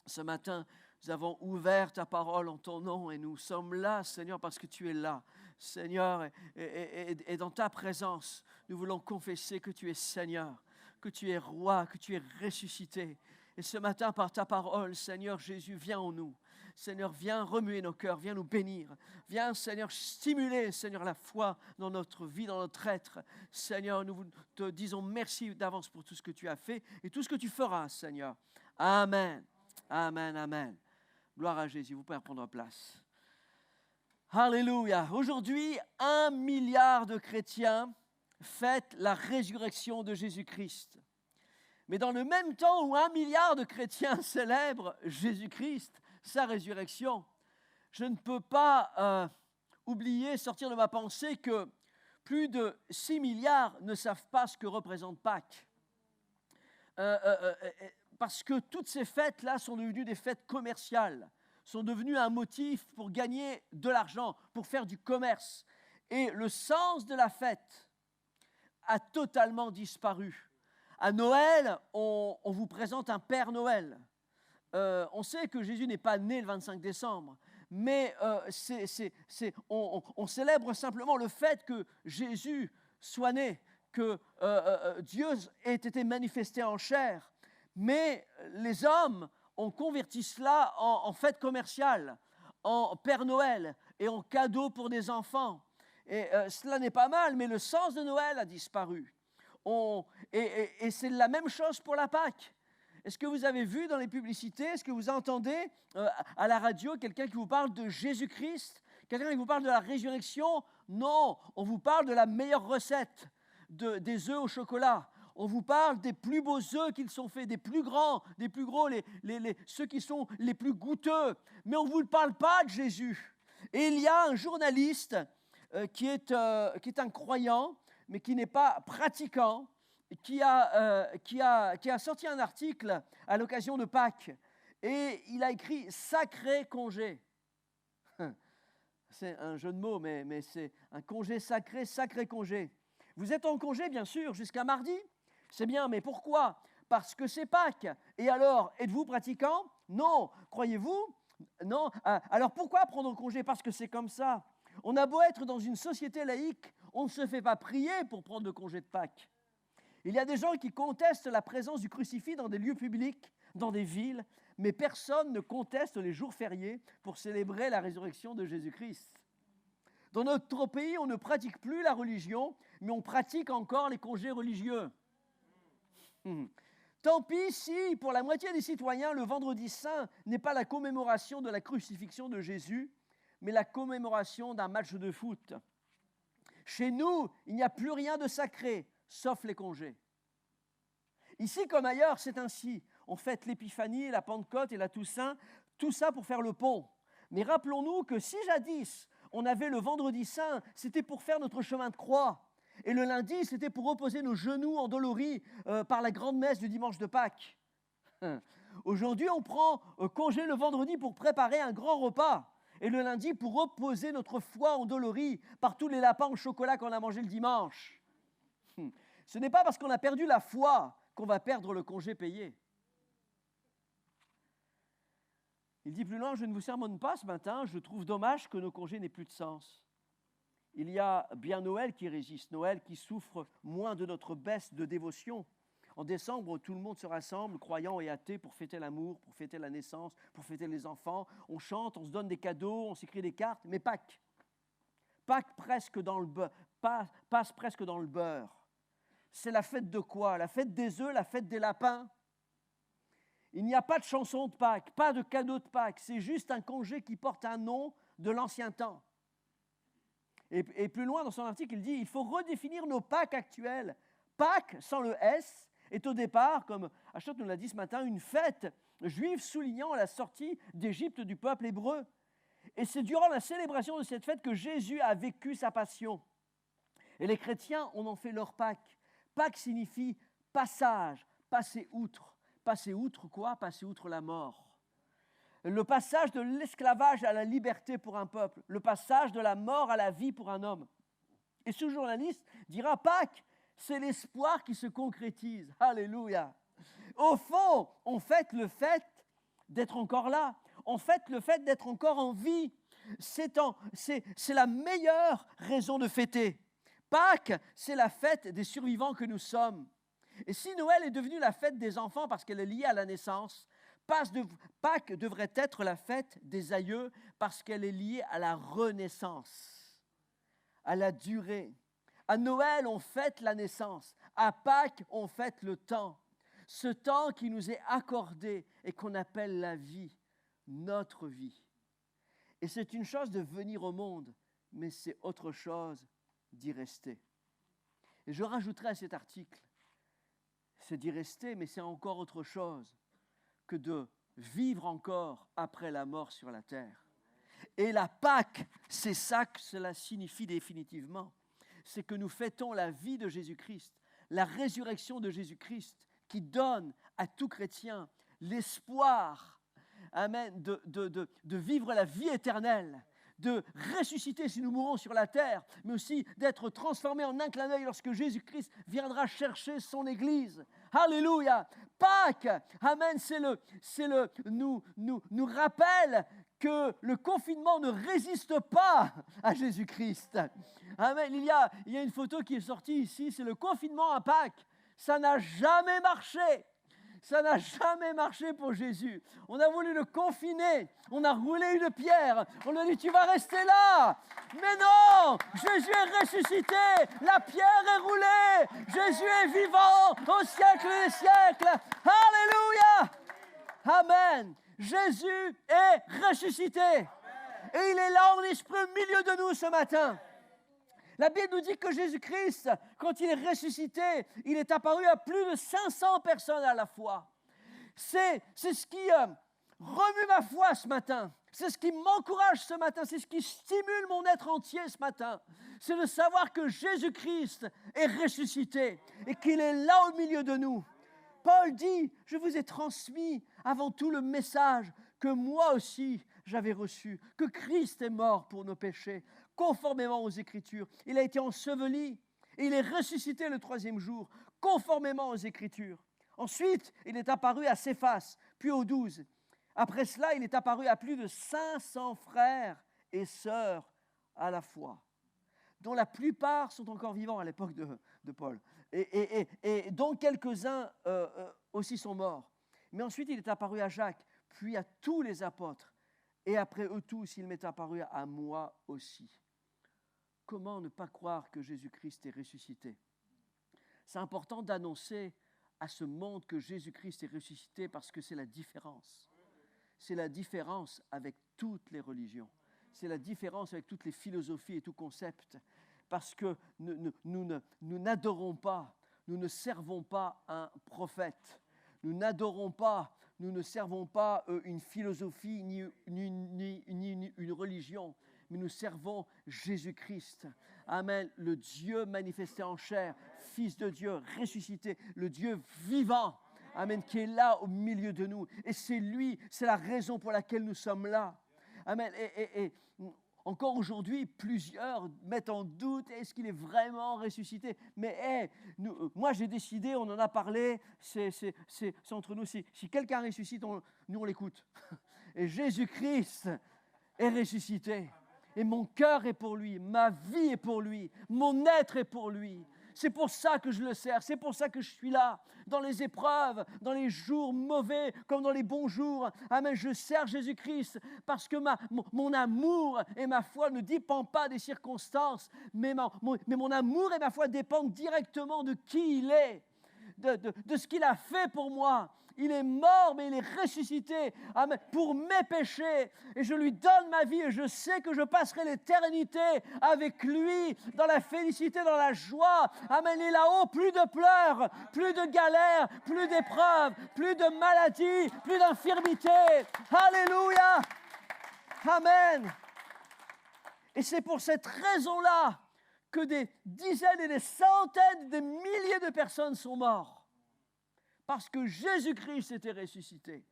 ce matin, nous avons ouvert ta parole en ton nom et nous sommes là, Seigneur, parce que tu es là. Seigneur, et dans ta présence, nous voulons confesser que tu es Seigneur, que tu es roi, que tu es ressuscité. Et ce matin, par ta parole, Seigneur Jésus, viens en nous. Seigneur, viens remuer nos cœurs, viens nous bénir. Viens, Seigneur, stimuler, Seigneur, la foi dans notre vie, dans notre être. Seigneur, nous te disons merci d'avance pour tout ce que tu as fait et tout ce que tu feras, Seigneur. Amen. Amen, amen. Gloire à Jésus. Vous pouvez prendre place. Alléluia. Aujourd'hui, 1 milliard de chrétiens fêtent la résurrection de Jésus-Christ. Mais dans le même temps où 1 milliard de chrétiens célèbrent Jésus-Christ, sa résurrection, je ne peux pas oublier, sortir de ma pensée que plus de 6 milliards ne savent pas ce que représente Pâques. Parce que toutes ces fêtes-là sont devenues des fêtes commerciales, sont devenues un motif pour gagner de l'argent, pour faire du commerce. Et le sens de la fête a totalement disparu. À Noël, on vous présente un Père Noël. On sait que Jésus n'est pas né le 25 décembre, mais on célèbre simplement le fait que Jésus soit né, que Dieu ait été manifesté en chair. Mais les hommes ont converti cela en fête commerciale, en Père Noël et en cadeau pour des enfants. Et cela n'est pas mal, mais le sens de Noël a disparu. Et c'est la même chose pour la Pâque. Est-ce que vous avez vu dans les publicités, est-ce que vous entendez à la radio quelqu'un qui vous parle de Jésus-Christ, quelqu'un qui vous parle de la résurrection? Non, on vous parle de la meilleure recette, des œufs au chocolat. On vous parle des plus beaux œufs qu'ils sont faits, des plus grands, des plus gros, ceux qui sont les plus goûteux. Mais on ne vous parle pas de Jésus. Et il y a un journaliste qui est un croyant, mais qui n'est pas pratiquant, qui a sorti un article à l'occasion de Pâques. Et il a écrit « Sacré congé ». C'est un jeu de mots, mais c'est un congé sacré, sacré congé. Vous êtes en congé, bien sûr, jusqu'à mardi. C'est bien, mais pourquoi? Parce que c'est Pâques. Et alors, êtes-vous pratiquant? Non. Croyez-vous? Non. Alors pourquoi prendre congé? Parce que c'est comme ça. On a beau être dans une société laïque, on ne se fait pas prier pour prendre le congé de Pâques. Il y a des gens qui contestent la présence du crucifix dans des lieux publics, dans des villes, mais personne ne conteste les jours fériés pour célébrer la résurrection de Jésus-Christ. Dans notre pays, on ne pratique plus la religion, mais on pratique encore les congés religieux. Tant pis si, pour la moitié des citoyens, le vendredi saint n'est pas la commémoration de la crucifixion de Jésus, mais la commémoration d'un match de foot. Chez nous, il n'y a plus rien de sacré, sauf les congés. Ici comme ailleurs, c'est ainsi. On fête l'Épiphanie, la Pentecôte et la Toussaint, tout ça pour faire le pont. Mais rappelons-nous que si jadis, on avait le vendredi saint, c'était pour faire notre chemin de croix. Et le lundi, c'était pour reposer nos genoux endoloris par la grande messe du dimanche de Pâques. Aujourd'hui, on prend congé le vendredi pour préparer un grand repas. Et le lundi, pour reposer notre foi endolorie par tous les lapins au chocolat qu'on a mangé le dimanche. Ce n'est pas parce qu'on a perdu la foi qu'on va perdre le congé payé. Il dit plus loin, je ne vous sermonne pas ce matin, je trouve dommage que nos congés n'aient plus de sens. Il y a bien Noël qui résiste, Noël qui souffre moins de notre baisse de dévotion. En décembre, tout le monde se rassemble, croyants et athées, pour fêter l'amour, pour fêter la naissance, pour fêter les enfants. On chante, on se donne des cadeaux, on s'écrit des cartes, mais Pâques. Pâques passe presque dans le beurre. C'est la fête de quoi? La fête des œufs, la fête des lapins? Il n'y a pas de chanson de Pâques, pas de cadeau de Pâques. C'est juste un congé qui porte un nom de l'ancien temps. Et plus loin dans son article, il dit il faut redéfinir nos Pâques actuelles. Pâques, sans le S, est au départ, comme Achot nous l'a dit ce matin, une fête juive soulignant la sortie d'Égypte du peuple hébreu. Et c'est durant la célébration de cette fête que Jésus a vécu sa passion. Et les chrétiens, on en fait leur Pâques. Pâques signifie passage, passer outre. Passer outre quoi? Passer outre la mort. le passage de l'esclavage à la liberté pour un peuple, le passage de la mort à la vie pour un homme. Et ce journaliste dira, Pâques, c'est l'espoir qui se concrétise. Alléluia. Au fond, on fête le fait d'être encore là. On fête le fait d'être encore en vie. C'est la meilleure raison de fêter. Pâques, c'est la fête des survivants que nous sommes. Et si Noël est devenu la fête des enfants parce qu'elle est liée à la naissance, Pâques devrait être la fête des aïeux parce qu'elle est liée à la renaissance, à la durée. À Noël, on fête la naissance. À Pâques, on fête le temps. Ce temps qui nous est accordé et qu'on appelle la vie, notre vie. Et c'est une chose de venir au monde, mais c'est autre chose d'y rester. Et je rajouterai à cet article, c'est d'y rester, mais c'est encore autre chose que de vivre encore après la mort sur la terre. Et la Pâque, c'est ça que cela signifie définitivement. C'est que nous fêtons la vie de Jésus-Christ, la résurrection de Jésus-Christ, qui donne à tout chrétien l'espoir, amen, de vivre la vie éternelle, de ressusciter si nous mourons sur la terre, mais aussi d'être transformés en un clin d'œil lorsque Jésus-Christ viendra chercher son Église. Alléluia. Pâques, amen, nous rappelle que le confinement ne résiste pas à Jésus-Christ. Amen. Il y a une photo qui est sortie ici, c'est le confinement à Pâques. Ça n'a jamais marché. Ça n'a jamais marché pour Jésus. On a voulu le confiner. On a roulé une pierre. On lui a dit, tu vas rester là. Mais non, Jésus est ressuscité. La pierre est roulée. Jésus est vivant au siècle des siècles. Alléluia. Amen. Jésus est ressuscité. Et il est là en esprit au milieu de nous ce matin. La Bible nous dit que Jésus-Christ, quand il est ressuscité, il est apparu à plus de 500 personnes à la fois. C'est ce qui remue ma foi ce matin. C'est ce qui m'encourage ce matin. C'est ce qui stimule mon être entier ce matin. C'est de savoir que Jésus-Christ est ressuscité et qu'il est là au milieu de nous. Paul dit, je vous ai transmis avant tout le message que moi aussi j'avais reçu, que Christ est mort pour nos péchés, conformément aux Écritures. Il a été enseveli et il est ressuscité le 3e jour, conformément aux Écritures. Ensuite, il est apparu à Céphas, puis aux 12. Après cela, il est apparu à plus de 500 frères et sœurs à la fois, dont la plupart sont encore vivants à l'époque de Paul, et dont quelques-uns aussi sont morts. Mais ensuite, il est apparu à Jacques, puis à tous les apôtres, et après eux tous, il m'est apparu à moi aussi. Comment ne pas croire que Jésus-Christ est ressuscité? C'est important d'annoncer à ce monde que Jésus-Christ est ressuscité parce que c'est la différence. C'est la différence avec toutes les religions. C'est la différence avec toutes les philosophies et tout concept. Parce que nous n'adorons pas, nous ne servons pas un prophète. Nous n'adorons pas, nous ne servons pas une philosophie ni une religion. Mais nous servons Jésus-Christ. Amen. Le Dieu manifesté en chair, Fils de Dieu, ressuscité, le Dieu vivant. Amen. Qui est là au milieu de nous. Et c'est lui, c'est la raison pour laquelle nous sommes là. Amen. Et encore aujourd'hui, plusieurs mettent en doute, est-ce qu'il est vraiment ressuscité? Mais moi j'ai décidé, on en a parlé, c'est entre nous, si quelqu'un ressuscite, nous on l'écoute. Et Jésus-Christ est ressuscité. Et mon cœur est pour lui, ma vie est pour lui, mon être est pour lui. C'est pour ça que je le sers, c'est pour ça que je suis là, dans les épreuves, dans les jours mauvais comme dans les bons jours. Amen, je sers Jésus-Christ parce que mon amour et ma foi ne dépendent pas des circonstances, mais mon amour et ma foi dépendent directement de qui il est, de ce qu'il a fait pour moi. Il est mort, mais il est ressuscité, amen, pour mes péchés. Et je lui donne ma vie et je sais que je passerai l'éternité avec lui dans la félicité, dans la joie. Amen. Et là-haut, plus de pleurs, plus de galères, plus d'épreuves, plus de maladies, plus d'infirmités. Alléluia. Amen. Et c'est pour cette raison-là que des dizaines et des centaines, des milliers de personnes sont mortes. Parce que Jésus-Christ était ressuscité.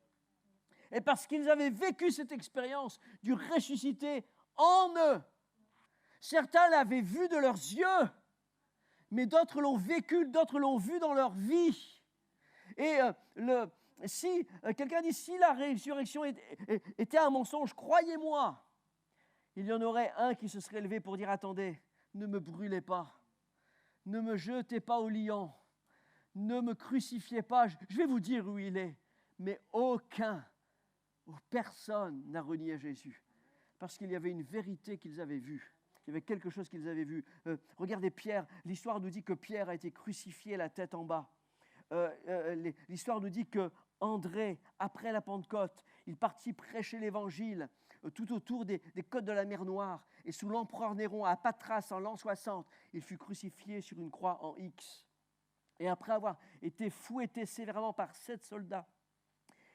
Et parce qu'ils avaient vécu cette expérience du ressuscité en eux. Certains l'avaient vu de leurs yeux, mais d'autres l'ont vécu, d'autres l'ont vu dans leur vie. Et si quelqu'un dit, si la résurrection était un mensonge, croyez-moi, il y en aurait un qui se serait levé pour dire, attendez, ne me brûlez pas, ne me jetez pas au lion, ne me crucifiez pas, je vais vous dire où il est. Mais personne n'a renié Jésus, parce qu'il y avait une vérité qu'ils avaient vue. Il y avait quelque chose qu'ils avaient vu. Regardez Pierre, l'histoire nous dit que Pierre a été crucifié la tête en bas. L'histoire nous dit que André, après la Pentecôte, il partit prêcher l'évangile tout autour des côtes de la mer Noire. Et sous l'empereur Néron, à Patras, en l'an 60, il fut crucifié sur une croix en X. Et après avoir été fouetté sévèrement par 7 soldats,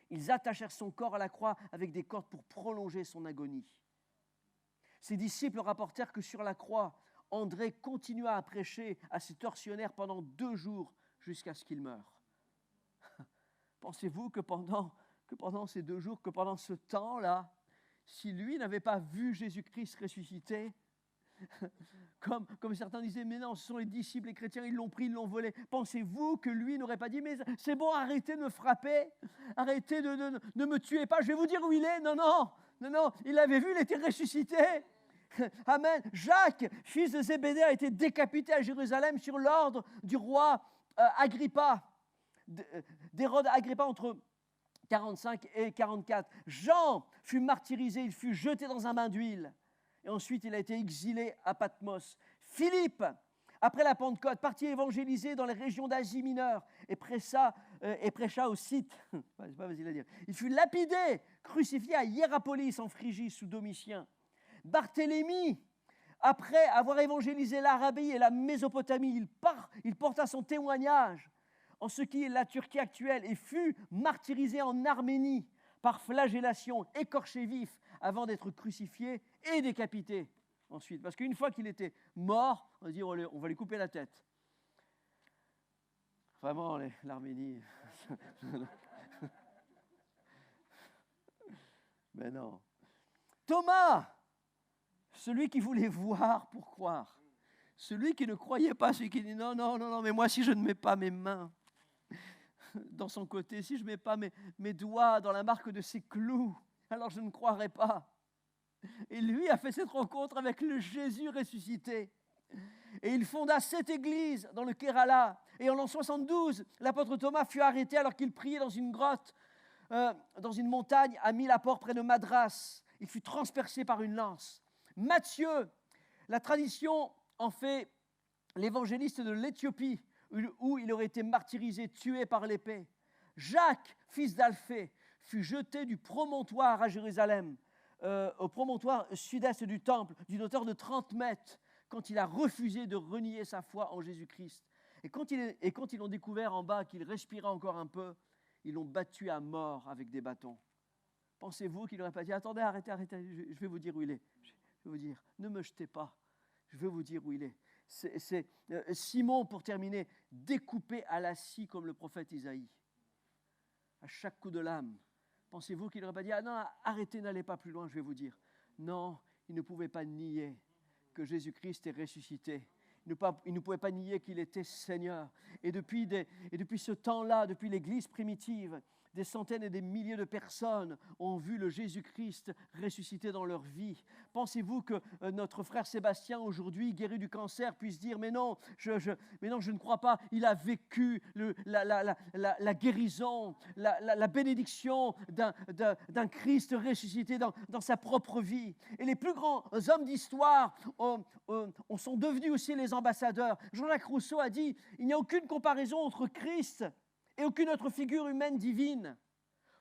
ils attachèrent son corps à la croix avec des cordes pour prolonger son agonie. Ses disciples rapportèrent que sur la croix, André continua à prêcher à ses tortionnaires pendant 2 jours jusqu'à ce qu'il meure. Pensez-vous que pendant ces 2 jours, que pendant ce temps-là, si lui n'avait pas vu Jésus-Christ ressuscité, comme certains disaient, mais non, ce sont les disciples, les chrétiens, ils l'ont pris, ils l'ont volé. Pensez-vous que lui n'aurait pas dit, mais c'est bon, arrêtez de me frapper, arrêtez de ne me tuer pas, je vais vous dire où il est. Non, il l'avait vu, il était ressuscité. Amen. Jacques, fils de Zébédée, a été décapité à Jérusalem sur l'ordre du roi Agrippa, d'Hérode Agrippa entre 45 et 44. Jean fut martyrisé, il fut jeté dans un bain d'huile. Et ensuite, il a été exilé à Patmos. Philippe, après la Pentecôte, partit évangéliser dans les régions d'Asie mineure et prêcha au Scythe. C'est pas facile à dire. Il fut lapidé, crucifié à Hiérapolis en Phrygie sous Domitien. Barthélemy, après avoir évangélisé l'Arabie et la Mésopotamie, il porta son témoignage en ce qui est la Turquie actuelle et fut martyrisé en Arménie par flagellation, écorché vif, avant d'être crucifié et décapité ensuite. Parce qu'une fois qu'il était mort, on va dire on va lui couper la tête. Vraiment, l'Arménie. Mais non. Thomas, celui qui voulait voir pour croire. Celui qui ne croyait pas, celui qui dit non, mais moi si je ne mets pas mes mains dans son côté, si je ne mets pas mes doigts dans la marque de ses clous, alors je ne croirai pas. Et lui a fait cette rencontre avec le Jésus ressuscité. Et il fonda cette église dans le Kerala. Et en l'an 72, l'apôtre Thomas fut arrêté alors qu'il priait dans une grotte, dans une montagne à Mylapore près de Madras. Il fut transpercé par une lance. Matthieu, la tradition en fait l'évangéliste de l'Éthiopie, où il aurait été martyrisé, tué par l'épée. Jacques, fils d'Alphée, fut jeté du promontoire à Jérusalem, au promontoire sud-est du temple, d'une hauteur de 30 mètres, quand il a refusé de renier sa foi en Jésus-Christ. Et quand ils l'ont découvert en bas, qu'il respirait encore un peu, ils l'ont battu à mort avec des bâtons. Pensez-vous qu'il n'aurait pas dit, attendez, arrêtez, je vais vous dire où il est. Je vais vous dire, ne me jetez pas, je vais vous dire où il est. C'est Simon, pour terminer, découpé à la scie comme le prophète Isaïe. À chaque coup de lame. Pensez-vous qu'il n'aurait pas dit, ah non, arrêtez, n'allez pas plus loin, je vais vous dire. Non, il ne pouvait pas nier que Jésus-Christ est ressuscité. Il ne pouvait pas nier qu'il était Seigneur. Et depuis ce temps-là, depuis l'Église primitive, des centaines et des milliers de personnes ont vu le Jésus-Christ ressuscité dans leur vie. Pensez-vous que notre frère Sébastien, aujourd'hui guéri du cancer, puisse dire « Mais non, je ne crois pas. Il a vécu la guérison, la bénédiction d'un Christ ressuscité dans sa propre vie. » Et les plus grands hommes d'histoire sont devenus aussi les ambassadeurs. Jean-Jacques Rousseau a dit « Il n'y a aucune comparaison entre Christ et aucune autre figure humaine divine.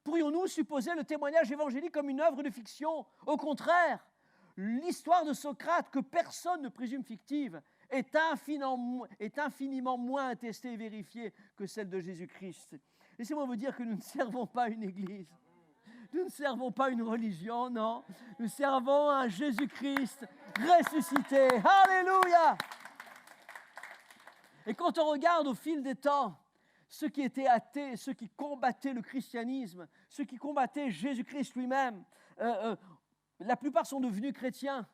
Pourrions-nous supposer le témoignage évangélique comme une œuvre de fiction ? Au contraire, l'histoire de Socrate, que personne ne présume fictive, est infiniment moins attestée et vérifiée que celle de Jésus-Christ. Laissez-moi vous dire que nous ne servons pas une église. Nous ne servons pas une religion, non. Nous servons un Jésus-Christ ressuscité. Alléluia! Et quand on regarde au fil des temps, ceux qui étaient athées, ceux qui combattaient le christianisme, ceux qui combattaient Jésus-Christ lui-même, la plupart sont devenus chrétiens.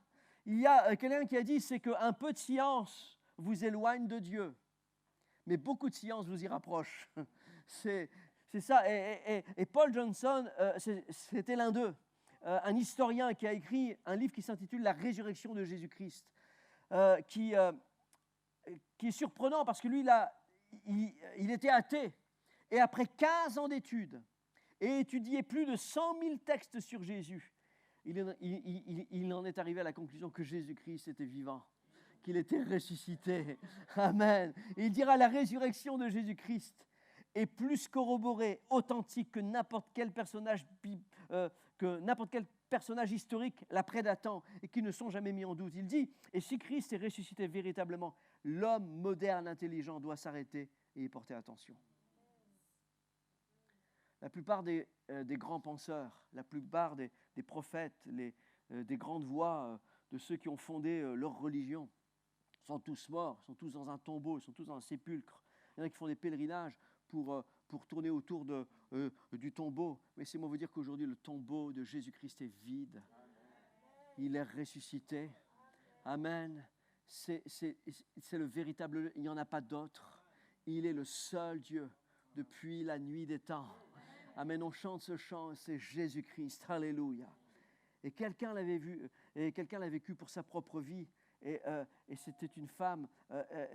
Il y a quelqu'un qui a dit, c'est qu'un peu de science vous éloigne de Dieu, mais beaucoup de science vous y rapproche. C'est ça. Et Paul Johnson, c'était l'un d'eux, un historien qui a écrit un livre qui s'intitule « La résurrection de Jésus-Christ », qui est surprenant parce que lui, il était athée. Et après 15 ans d'études et étudié plus de 100 000 textes sur Jésus, il en est arrivé à la conclusion que Jésus-Christ était vivant, qu'il était ressuscité. Amen. Et il dira la résurrection de Jésus-Christ est plus corroborée, authentique que n'importe quel personnage historique la prédatant et qui ne sont jamais mis en doute. Il dit, et si Christ est ressuscité véritablement, l'homme moderne, intelligent doit s'arrêter et y porter attention. La plupart des grands penseurs, la plupart des prophètes, des grandes voix de ceux qui ont fondé leur religion sont tous morts, sont tous dans un tombeau, sont tous dans un sépulcre. Il y en a qui font des pèlerinages pour tourner autour du tombeau. Mais laissez-moi vous dire qu'aujourd'hui, le tombeau de Jésus-Christ est vide. Il est ressuscité. Amen. C'est le véritable, il n'y en a pas d'autre. Il est le seul Dieu depuis la nuit des temps. Amen, on chante ce chant, c'est Jésus-Christ, alléluia. Et quelqu'un l'avait vu, et quelqu'un l'a vécu pour sa propre vie, et c'était une femme,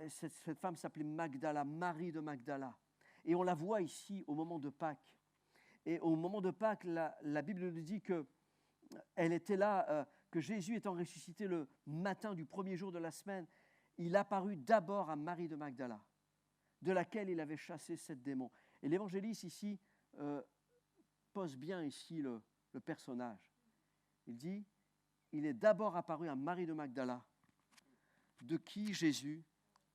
cette femme s'appelait Magdala, Marie de Magdala. Et on la voit ici au moment de Pâques. Et au moment de Pâques, la Bible nous dit qu'elle était là, que Jésus étant ressuscité le matin du premier jour de la semaine, il apparut d'abord à Marie de Magdala, de laquelle il avait chassé 7 démons. Et l'évangéliste ici pose bien ici le personnage. Il dit, il est d'abord apparu à Marie de Magdala, de qui Jésus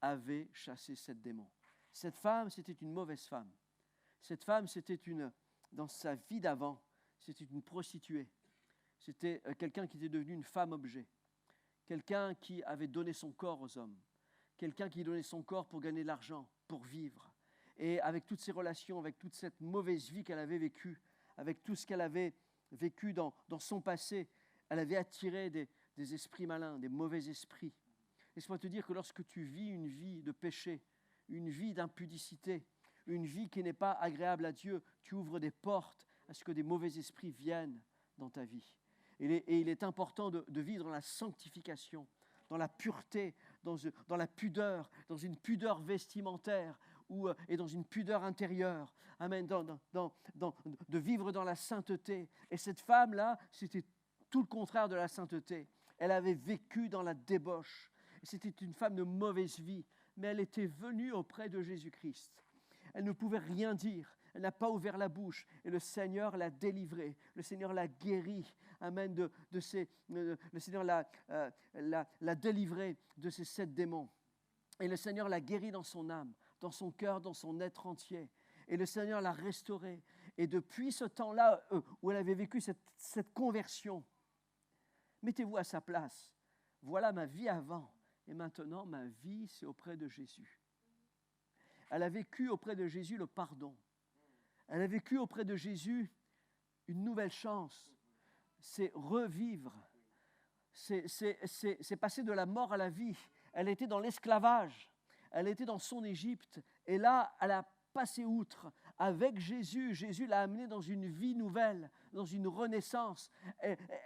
avait chassé 7 démons. Cette femme, c'était une mauvaise femme. Cette femme, dans sa vie d'avant, c'était une prostituée. C'était quelqu'un qui était devenu une femme-objet. Quelqu'un qui avait donné son corps aux hommes. Quelqu'un qui donnait son corps pour gagner de l'argent, pour vivre. Et avec toutes ces relations, avec toute cette mauvaise vie qu'elle avait vécue, avec tout ce qu'elle avait vécu dans son passé, elle avait attiré des esprits malins, des mauvais esprits. Laisse-moi te dire que lorsque tu vis une vie de péché, une vie d'impudicité, une vie qui n'est pas agréable à Dieu, tu ouvres des portes à ce que des mauvais esprits viennent dans ta vie. Et il est important de vivre dans la sanctification, dans la pureté, dans la pudeur, dans une pudeur vestimentaire et dans une pudeur intérieure. Amen. De vivre dans la sainteté. Et cette femme-là, c'était tout le contraire de la sainteté. Elle avait vécu dans la débauche. C'était une femme de mauvaise vie, mais elle était venue auprès de Jésus-Christ. Elle ne pouvait rien dire. Elle n'a pas ouvert la bouche. Et le Seigneur l'a délivrée. Le Seigneur l'a guérie. Amen. Le Seigneur l'a délivrée de ces 7 démons. Et le Seigneur l'a guérie dans son âme, dans son cœur, dans son être entier. Et le Seigneur l'a restaurée. Et depuis ce temps-là où elle avait vécu cette conversion, mettez-vous à sa place. Voilà ma vie avant. Et maintenant, ma vie, c'est auprès de Jésus. Elle a vécu auprès de Jésus le pardon. Elle a vécu auprès de Jésus une nouvelle chance. C'est revivre. C'est passer de la mort à la vie. Elle était dans l'esclavage. Elle était dans son Égypte. Et là, elle a passé outre. Avec Jésus, Jésus l'a amenée dans une vie nouvelle, dans une renaissance.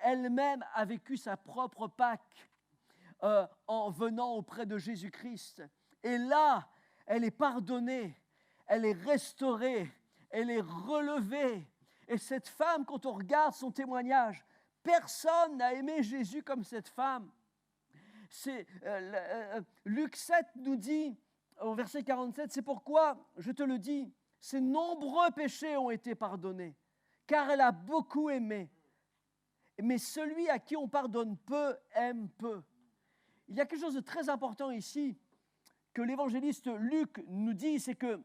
Elle-même a vécu sa propre Pâque en venant auprès de Jésus-Christ. Et là, elle est pardonnée, elle est restaurée, elle est relevée. Et cette femme, quand on regarde son témoignage, personne n'a aimé Jésus comme cette femme. Luc 7 nous dit, au verset 47, c'est pourquoi, je te le dis, ses nombreux péchés ont été pardonnés, car elle a beaucoup aimé. Mais celui à qui on pardonne peu, aime peu. Il y a quelque chose de très important ici que l'évangéliste Luc nous dit, c'est que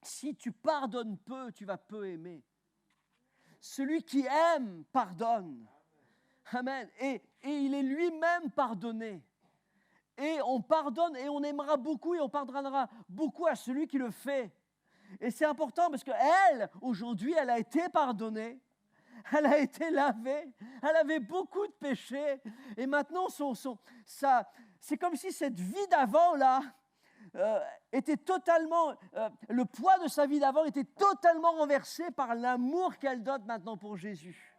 si tu pardonnes peu, tu vas peu aimer. Celui qui aime, pardonne. Amen. Et il est lui-même pardonné. Et on pardonne et on aimera beaucoup et on pardonnera beaucoup à celui qui le fait. Et c'est important parce qu'elle, aujourd'hui, elle a été pardonnée. Elle a été lavée. Elle avait beaucoup de péchés. Et maintenant, c'est comme si cette vie d'avant-là était totalement... le poids de sa vie d'avant était totalement renversé par l'amour qu'elle donne maintenant pour Jésus.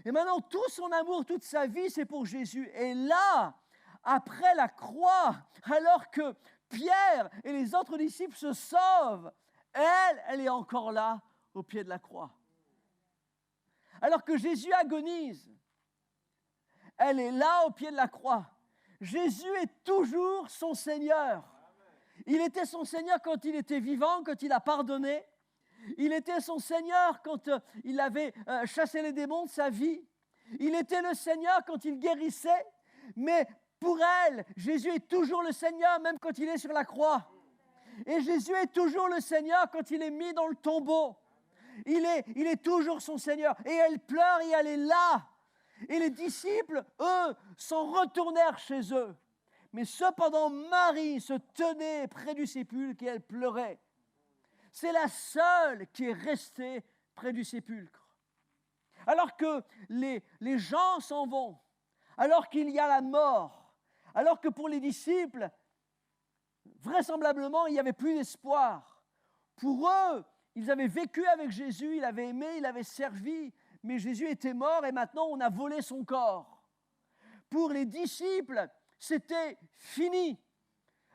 Et maintenant, tout son amour, toute sa vie, c'est pour Jésus. Et là, après la croix, alors que Pierre et les autres disciples se sauvent, elle est encore là, au pied de la croix. Alors que Jésus agonise, elle est là, au pied de la croix. Jésus est toujours son Seigneur. Il était son Seigneur quand il était vivant, quand il a pardonné. Il était son Seigneur quand il avait chassé les démons de sa vie. Il était le Seigneur quand il guérissait. Mais pour elle, Jésus est toujours le Seigneur, même quand il est sur la croix. Et Jésus est toujours le Seigneur quand il est mis dans le tombeau. Il est toujours son Seigneur. Et elle pleure et elle est là. Et les disciples, eux, s'en retournèrent chez eux. Mais cependant, Marie se tenait près du sépulcre et elle pleurait. C'est la seule qui est restée près du sépulcre. Alors que les gens s'en vont, alors qu'il y a la mort, alors que pour les disciples, vraisemblablement, il n'y avait plus d'espoir. Pour eux, ils avaient vécu avec Jésus, ils l'avaient aimé, ils l'avaient servi, mais Jésus était mort et maintenant on a volé son corps. Pour les disciples, c'était fini.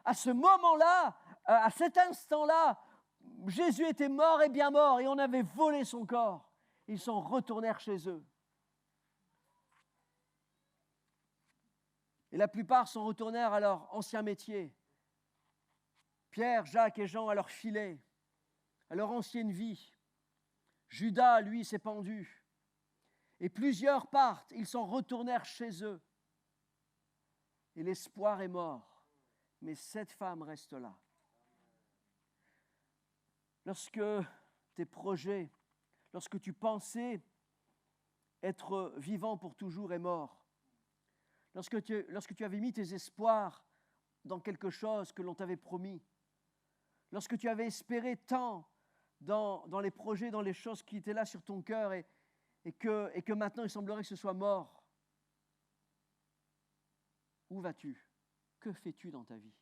À ce moment-là, à cet instant-là, Jésus était mort et bien mort et on avait volé son corps. Ils s'en retournèrent chez eux. Et la plupart s'en retournèrent à leur ancien métier. Pierre, Jacques et Jean à leur filet, à leur ancienne vie. Judas, lui, s'est pendu. Et plusieurs partent, ils s'en retournèrent chez eux. Et l'espoir est mort. Mais cette femme reste là. Lorsque tes projets, lorsque tu pensais être vivant pour toujours est mort, lorsque tu avais mis tes espoirs dans quelque chose que l'on t'avait promis, lorsque tu avais espéré tant dans les projets, dans les choses qui étaient là sur ton cœur et que maintenant il semblerait que ce soit mort, où vas-tu? Que fais-tu dans ta vie?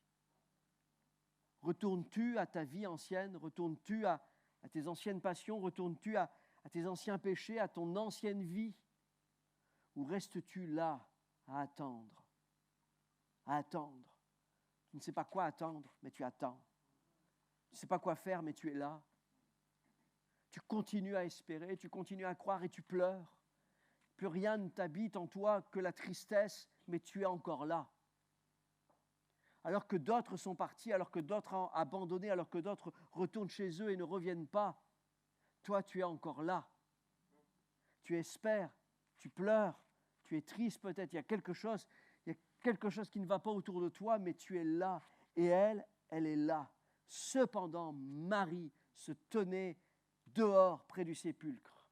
Retournes-tu à ta vie ancienne? Retournes-tu à tes anciennes passions? Retournes-tu à tes anciens péchés, à ton ancienne vie? Ou restes-tu là à attendre? À attendre. Tu ne sais pas quoi attendre, mais tu attends. Tu ne sais pas quoi faire, mais tu es là. Tu continues à espérer, tu continues à croire et tu pleures. Plus rien ne t'habite en toi que la tristesse, mais tu es encore là. Alors que d'autres sont partis, alors que d'autres ont abandonné, alors que d'autres retournent chez eux et ne reviennent pas, toi tu es encore là. Tu espères, tu pleures, tu es triste peut-être, il y a quelque chose qui ne va pas autour de toi, mais tu es là. Et elle est là. Cependant, Marie se tenait dehors près du sépulcre.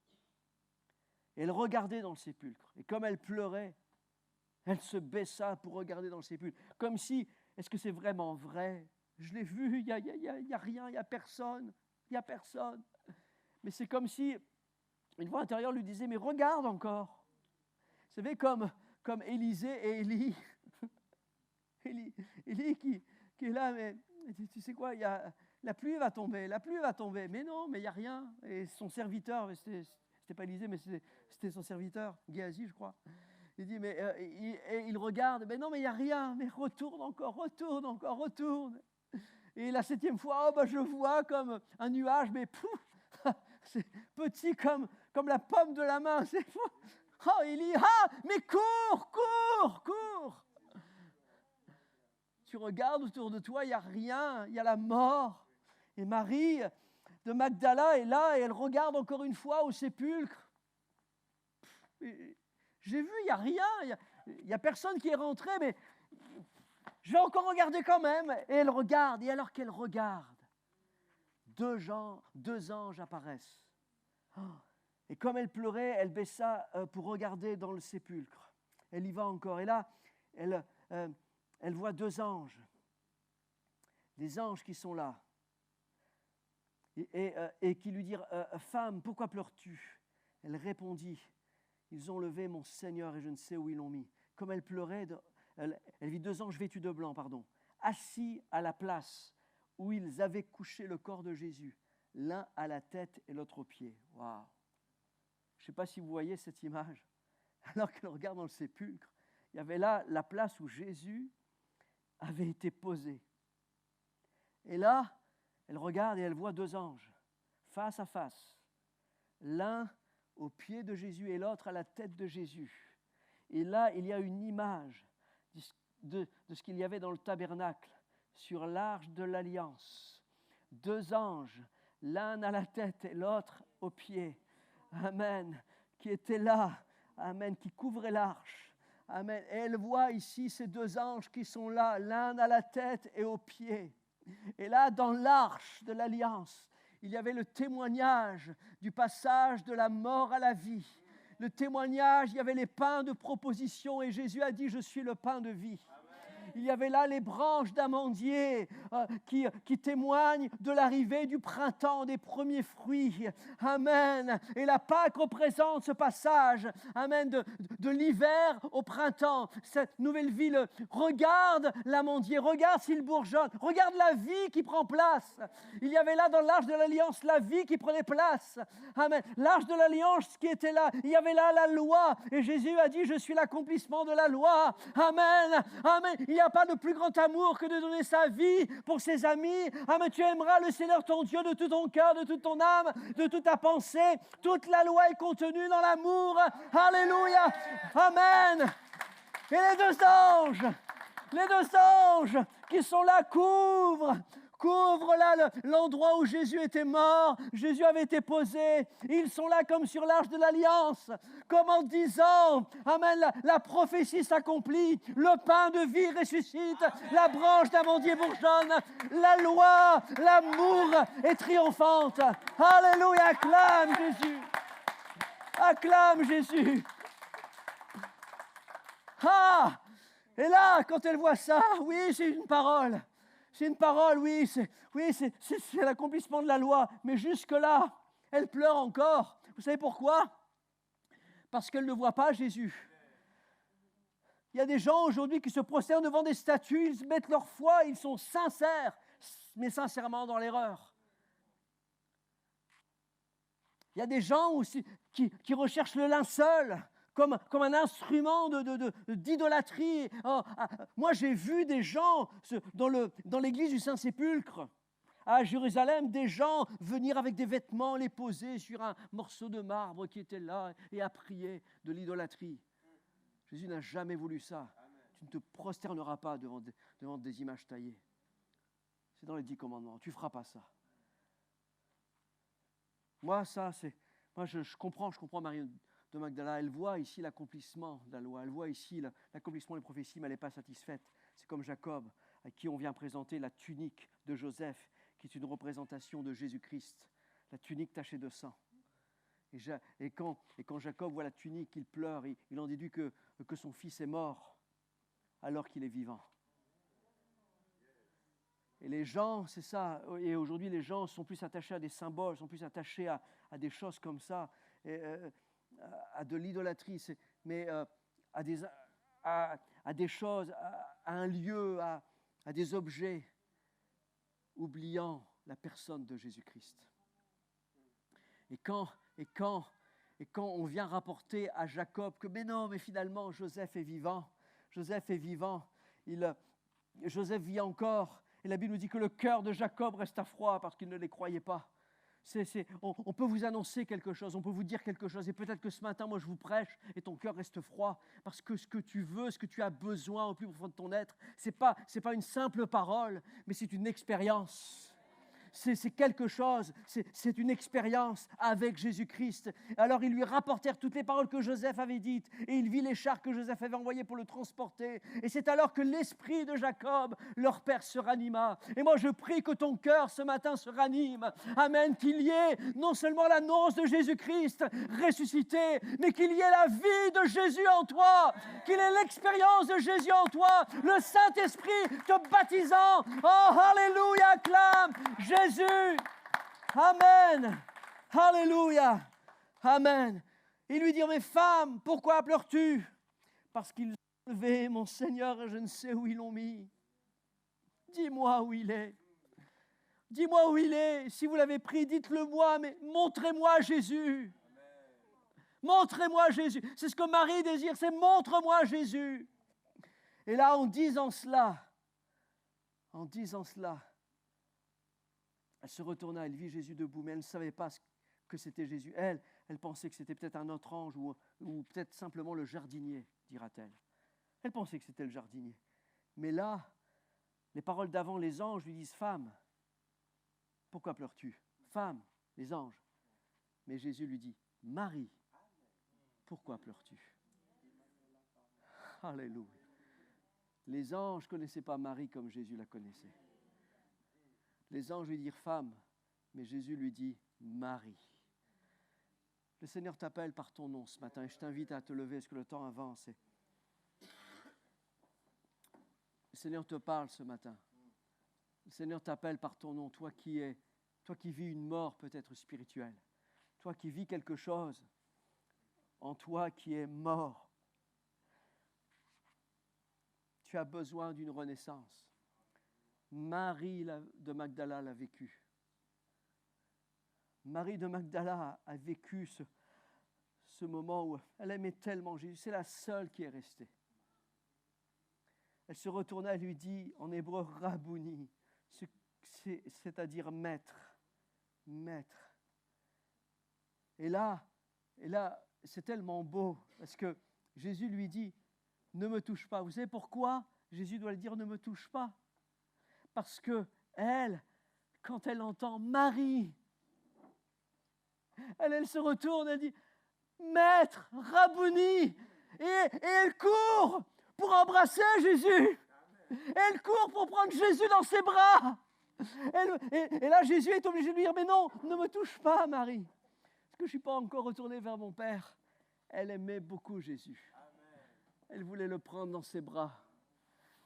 Elle regardait dans le sépulcre. Et comme elle pleurait, elle se baissa pour regarder dans le sépulcre. Comme si, est-ce que c'est vraiment vrai? Je l'ai vu, il n'y a rien, il n'y a personne. Il n'y a personne. Mais c'est comme si une voix intérieure lui disait, mais regarde encore. Vous savez, comme Élisée et Élie. Élie qui est là, mais tu sais quoi, la pluie va tomber. Mais non, mais il n'y a rien. Et son serviteur, c'était pas Élisée, mais c'était son serviteur, Géasi, je crois. Il dit, mais il regarde, mais non, mais il n'y a rien. Mais retourne encore. Et la 7e fois, je vois comme un nuage, mais pouf, c'est petit comme la paume de la main. C'est fou. Oh, Élie, mais cours. Tu regardes autour de toi, il n'y a rien, il y a la mort. Et Marie de Magdala est là et elle regarde encore une fois au sépulcre. J'ai vu, il n'y a rien, il n'y a personne qui est rentré, mais je vais encore regarder quand même. Et elle regarde, et alors qu'elle regarde, deux anges apparaissent. Et comme elle pleurait, elle baissa pour regarder dans le sépulcre. Elle y va encore. Et là, elle voit 2 anges. Des anges qui sont là. et qui lui dirent « Femme, pourquoi pleures-tu » Elle répondit « Ils ont levé mon Seigneur et je ne sais où ils l'ont mis. » Comme elle pleurait, elle vit 2 anges vêtus de blanc, assis à la place où ils avaient couché le corps de Jésus, l'un à la tête et l'autre aux pieds. Waouh! Je ne sais pas si vous voyez cette image. Alors qu'elle regarde dans le sépulcre, il y avait là la place où Jésus avait été posé. Et là, elle regarde et elle voit 2 anges, face à face, l'un aux pieds de Jésus et l'autre à la tête de Jésus. Et là, il y a une image de ce qu'il y avait dans le tabernacle, sur l'arche de l'Alliance. 2 anges, l'un à la tête et l'autre aux pieds. Amen. Qui étaient là, amen, qui couvraient l'arche. Amen. Et elle voit ici ces 2 anges qui sont là, l'un à la tête et aux pieds. Et là, dans l'arche de l'Alliance, il y avait le témoignage du passage de la mort à la vie. Le témoignage, il y avait les pains de proposition et Jésus a dit « Je suis le pain de vie ». Il y avait là les branches d'amandier qui témoignent de l'arrivée du printemps, des premiers fruits. Amen. Et la Pâque représente ce passage, amen, de l'hiver au printemps. Cette nouvelle ville, regarde l'amandier, regarde s'il bourgeonne, regarde la vie qui prend place. Il y avait là dans l'arche de l'Alliance la vie qui prenait place. Amen. L'arche de l'Alliance qui était là, il y avait là la loi. Et Jésus a dit, je suis l'accomplissement de la loi. Amen. Amen. Il n'y a pas de plus grand amour que de donner sa vie pour ses amis. Amen. Tu aimeras le Seigneur ton Dieu de tout ton cœur, de toute ton âme, de toute ta pensée. Toute la loi est contenue dans l'amour. Alléluia. Amen. Et les deux anges qui sont là couvrent là l'endroit où Jésus était mort, Jésus avait été posé. Ils sont là comme sur l'arche de l'Alliance, comme en disant, amen, la prophétie s'accomplit, le pain de vie ressuscite, la branche d'amandier bourgeonne, la loi, l'amour est triomphante. Alléluia, acclame Jésus. Acclame Jésus. Ah! Et là, quand elle voit ça, oui, c'est une parole. C'est une parole, oui, c'est l'accomplissement de la loi. Mais jusque-là, elle pleure encore. Vous savez pourquoi? Parce qu'elle ne voit pas Jésus. Il y a des gens aujourd'hui qui se prosternent devant des statues, ils mettent leur foi, ils sont sincères, mais sincèrement dans l'erreur. Il y a des gens aussi qui recherchent le linceul comme un instrument d'idolâtrie. Moi, j'ai vu des gens dans l'église du Saint-Sépulcre, à Jérusalem, des gens venir avec des vêtements, les poser sur un morceau de marbre qui était là et à prier de l'idolâtrie. Jésus n'a jamais voulu ça. Tu ne te prosterneras pas devant des images taillées. C'est dans les 10 commandements. Tu ne feras pas ça. Moi, je comprends Marie de Magdala. Elle voit ici l'accomplissement de la loi. Elle voit ici l'accomplissement des prophéties, mais elle n'est pas satisfaite. C'est comme Jacob, à qui on vient présenter la tunique de Joseph, qui est une représentation de Jésus-Christ. La tunique tachée de sang. Et quand Jacob voit la tunique, il pleure. Il en déduit que son fils est mort alors qu'il est vivant. Et les gens, c'est ça. Et aujourd'hui, les gens sont plus attachés à des symboles, sont plus attachés à des choses comme ça, à de l'idolâtrie, mais à des choses, à un lieu, à des objets, oubliant la personne de Jésus-Christ. Et quand on vient rapporter à Jacob que, mais finalement, Joseph est vivant. Joseph vit encore. Et la Bible nous dit que le cœur de Jacob resta froid parce qu'il ne les croyait pas. On peut vous annoncer quelque chose, on peut vous dire quelque chose. Et peut-être que ce matin, moi, je vous prêche et ton cœur reste froid. Parce que ce que tu veux, ce que tu as besoin au plus profond de ton être, c'est pas une simple parole, mais c'est une expérience. C'est quelque chose, c'est une expérience avec Jésus-Christ. Alors ils lui rapportèrent toutes les paroles que Joseph avait dites et il vit les chars que Joseph avait envoyés pour le transporter. Et c'est alors que l'esprit de Jacob, leur père, se ranima. Et moi je prie que ton cœur ce matin se ranime. Amen, qu'il y ait non seulement l'annonce de Jésus-Christ ressuscité, mais qu'il y ait la vie de Jésus en toi, qu'il ait l'expérience de Jésus en toi, le Saint-Esprit te baptisant. Oh, alléluia, acclame Jésus, Amen. Alléluia. Amen. Il lui dit, mais femme, pourquoi pleures-tu? Parce qu'ils ont enlevé mon Seigneur et je ne sais où ils l'ont mis. Dis-moi où il est. Dis-moi où il est. Si vous l'avez pris, dites-le moi, mais montrez-moi Jésus. Montrez-moi Jésus. C'est ce que Marie désire, c'est montre-moi Jésus. Et là, en disant cela, elle se retourna, elle vit Jésus debout, mais elle ne savait pas que c'était Jésus. Elle pensait que c'était peut-être un autre ange ou peut-être simplement le jardinier, dira-t-elle. Elle pensait que c'était le jardinier. Mais là, les paroles d'avant, les anges lui disent « Femme, pourquoi pleures-tu » ? Femme, les anges. Mais Jésus lui dit « Marie, pourquoi pleures-tu » ? Alléluia. Les anges ne connaissaient pas Marie comme Jésus la connaissait. Les anges lui dirent femme, mais Jésus lui dit Marie. Le Seigneur t'appelle par ton nom ce matin et je t'invite à te lever parce que le temps avance. Le Seigneur te parle ce matin. Le Seigneur t'appelle par ton nom, toi qui vis une mort peut-être spirituelle, toi qui vis quelque chose en toi qui est mort. Tu as besoin d'une renaissance. Marie de Magdala l'a vécu. Marie de Magdala a vécu ce moment où elle aimait tellement Jésus. C'est la seule qui est restée. Elle se retourna et lui dit en hébreu Rabouni, c'est-à-dire maître. Maître. Et là, c'est tellement beau parce que Jésus lui dit ne me touche pas. Vous savez pourquoi Jésus doit lui dire ne me touche pas? Parce que elle, quand elle entend Marie, elle se retourne, elle dit Maître, Rabouni, et elle court pour embrasser Jésus. Elle court pour prendre Jésus dans ses bras. Et là, Jésus est obligé de lui dire mais non, ne me touche pas, Marie, parce que je ne suis pas encore retourné vers mon Père. Elle aimait beaucoup Jésus. Elle voulait le prendre dans ses bras.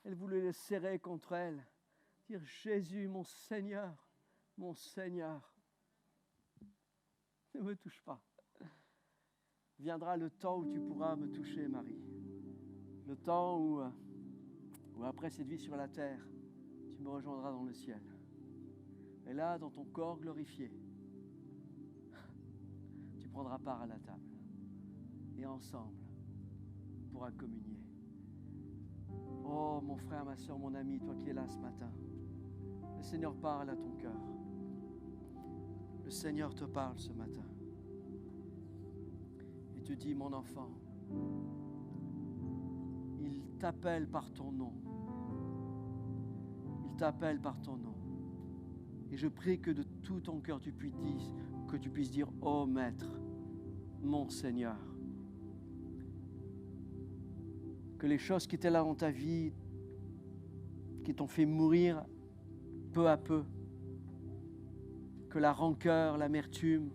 Elle voulait le serrer contre elle. Dire Jésus, mon Seigneur, ne me touche pas. Viendra le temps où tu pourras me toucher, Marie. Le temps où après cette vie sur la terre, tu me rejoindras dans le ciel. Et là, dans ton corps glorifié, tu prendras part à la table. Et ensemble, on pourra communier. Oh, mon frère, ma soeur, mon ami, toi qui es là ce matin, le Seigneur parle à ton cœur. Le Seigneur te parle ce matin. Et te dit, mon enfant, il t'appelle par ton nom. Il t'appelle par ton nom. Et je prie que de tout ton cœur, tu puisses dire, oh Maître, mon Seigneur. Que les choses qui étaient là dans ta vie, qui t'ont fait mourir peu à peu, que la rancœur, l'amertume,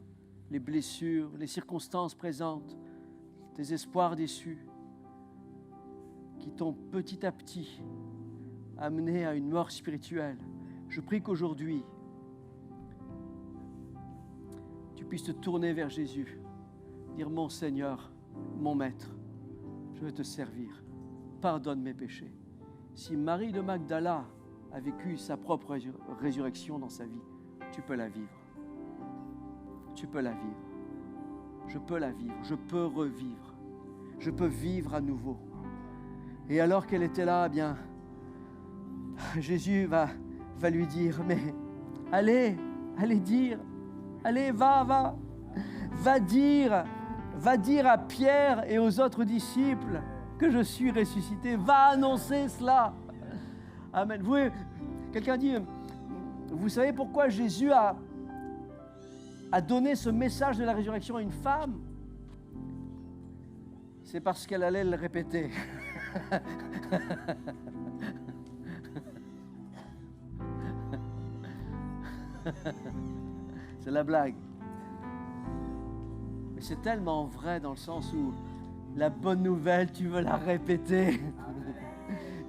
les blessures, les circonstances présentes, tes espoirs déçus, qui t'ont petit à petit amené à une mort spirituelle, je prie qu'aujourd'hui, tu puisses te tourner vers Jésus, dire mon Seigneur, mon Maître, je veux te servir. Pardonne mes péchés. Si Marie de Magdala a vécu sa propre résurrection dans sa vie, tu peux la vivre. Tu peux la vivre. Je peux la vivre. Je peux revivre. Je peux vivre à nouveau. Et alors qu'elle était là, eh bien, Jésus va lui dire, mais allez dire, allez, va dire à Pierre et aux autres disciples que je suis ressuscité. Va annoncer cela. Amen. Quelqu'un dit, vous savez pourquoi Jésus a donné ce message de la résurrection à une femme? C'est parce qu'elle allait le répéter. C'est la blague. Mais c'est tellement vrai dans le sens où la bonne nouvelle, tu veux la répéter.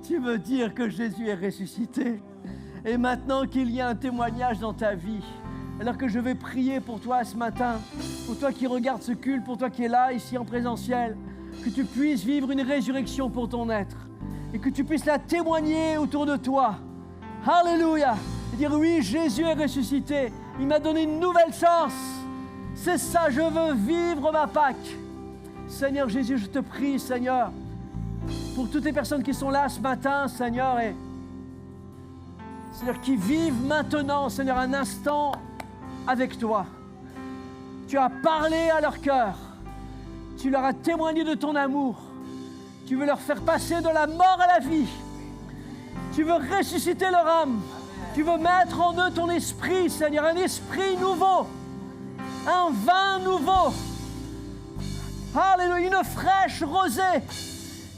Tu veux dire que Jésus est ressuscité. Et maintenant qu'il y a un témoignage dans ta vie, alors que je vais prier pour toi ce matin, pour toi qui regardes ce culte, pour toi qui es là, ici en présentiel, que tu puisses vivre une résurrection pour ton être et que tu puisses la témoigner autour de toi. Alléluia! Et dire oui, Jésus est ressuscité, il m'a donné une nouvelle chance. C'est ça, je veux vivre ma Pâque. Seigneur Jésus, je te prie, Seigneur, pour toutes les personnes qui sont là ce matin, Seigneur, et Seigneur, qui vivent maintenant, Seigneur, un instant avec toi. Tu as parlé à leur cœur. Tu leur as témoigné de ton amour. Tu veux leur faire passer de la mort à la vie. Tu veux ressusciter leur âme. Tu veux mettre en eux ton esprit, Seigneur, un esprit nouveau, un vin nouveau. Alléluia, une fraîche rosée.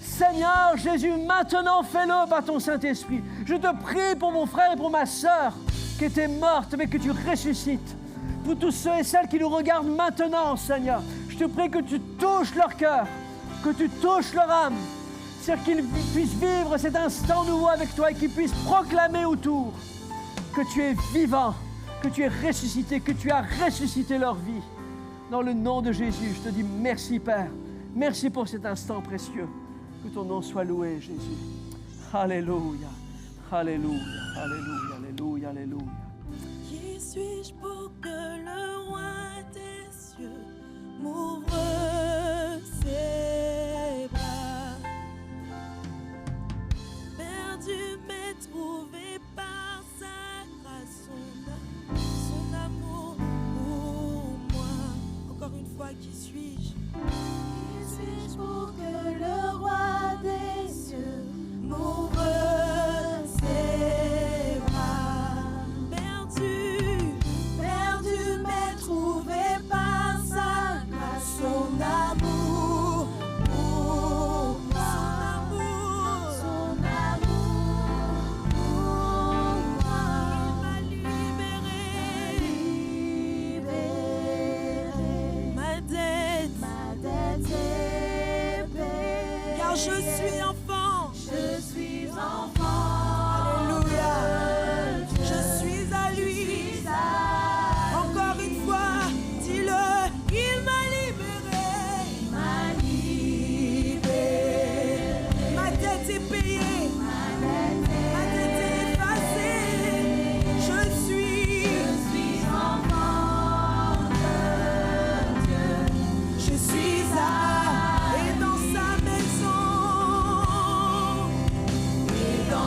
Seigneur Jésus, maintenant fais-le par ton Saint-Esprit. Je te prie pour mon frère et pour ma sœur qui était morte, mais que tu ressuscites. Pour tous ceux et celles qui nous regardent maintenant, Seigneur, je te prie que tu touches leur cœur, que tu touches leur âme, c'est-à-dire qu'ils puissent vivre cet instant nouveau avec toi et qu'ils puissent proclamer autour que tu es vivant, que tu es ressuscité, que tu as ressuscité leur vie. Dans le nom de Jésus, je te dis merci, Père. Merci pour cet instant précieux. Que ton nom soit loué, Jésus. Alléluia, alléluia, alléluia, alléluia, alléluia. Qui suis-je pour que le roi des cieux m'ouvre ses bras? Perdu mais trouvé par sa grâce, son amour pour moi. Encore une fois, qui suis-je? Qui suis-je pour que le roi des cieux m'ouvre ses bras? Perdu mais trouvé par sa grâce, son amour pour moi. Son amour pour moi. Il m'a libéré. Ma dette est payée. Car je suis enfant. Je suis enfant. Alléluia. Je suis à lui. Encore une fois, dis-le. Il m'a libéré. Il m'a libéré. Ma dette est payée. Ma dette est effacée. Je suis enfant de Dieu. Je suis à et dans sa maison. Et dans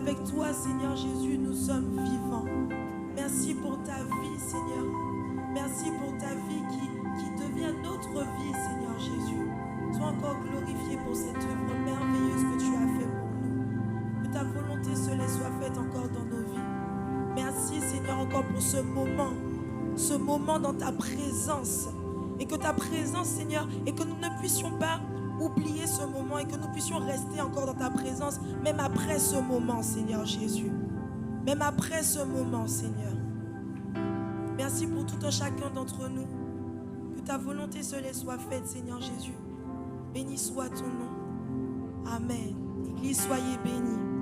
qu'avec toi, Seigneur Jésus, nous sommes vivants. Merci pour ta vie, Seigneur. Merci pour ta vie qui devient notre vie, Seigneur Jésus. Sois encore glorifié pour cette œuvre merveilleuse que tu as fait pour nous. Que ta volonté soit faite encore dans nos vies. Merci, Seigneur, encore pour ce moment dans ta présence. Et que ta présence, Seigneur, et que nous ne puissions pas oublier ce moment et que nous puissions rester encore dans ta présence, même après ce moment, Seigneur Jésus. Même après ce moment, Seigneur. Merci pour tout un chacun d'entre nous. Que ta volonté soit faite, Seigneur Jésus. Béni soit ton nom. Amen. Église, soyez bénis.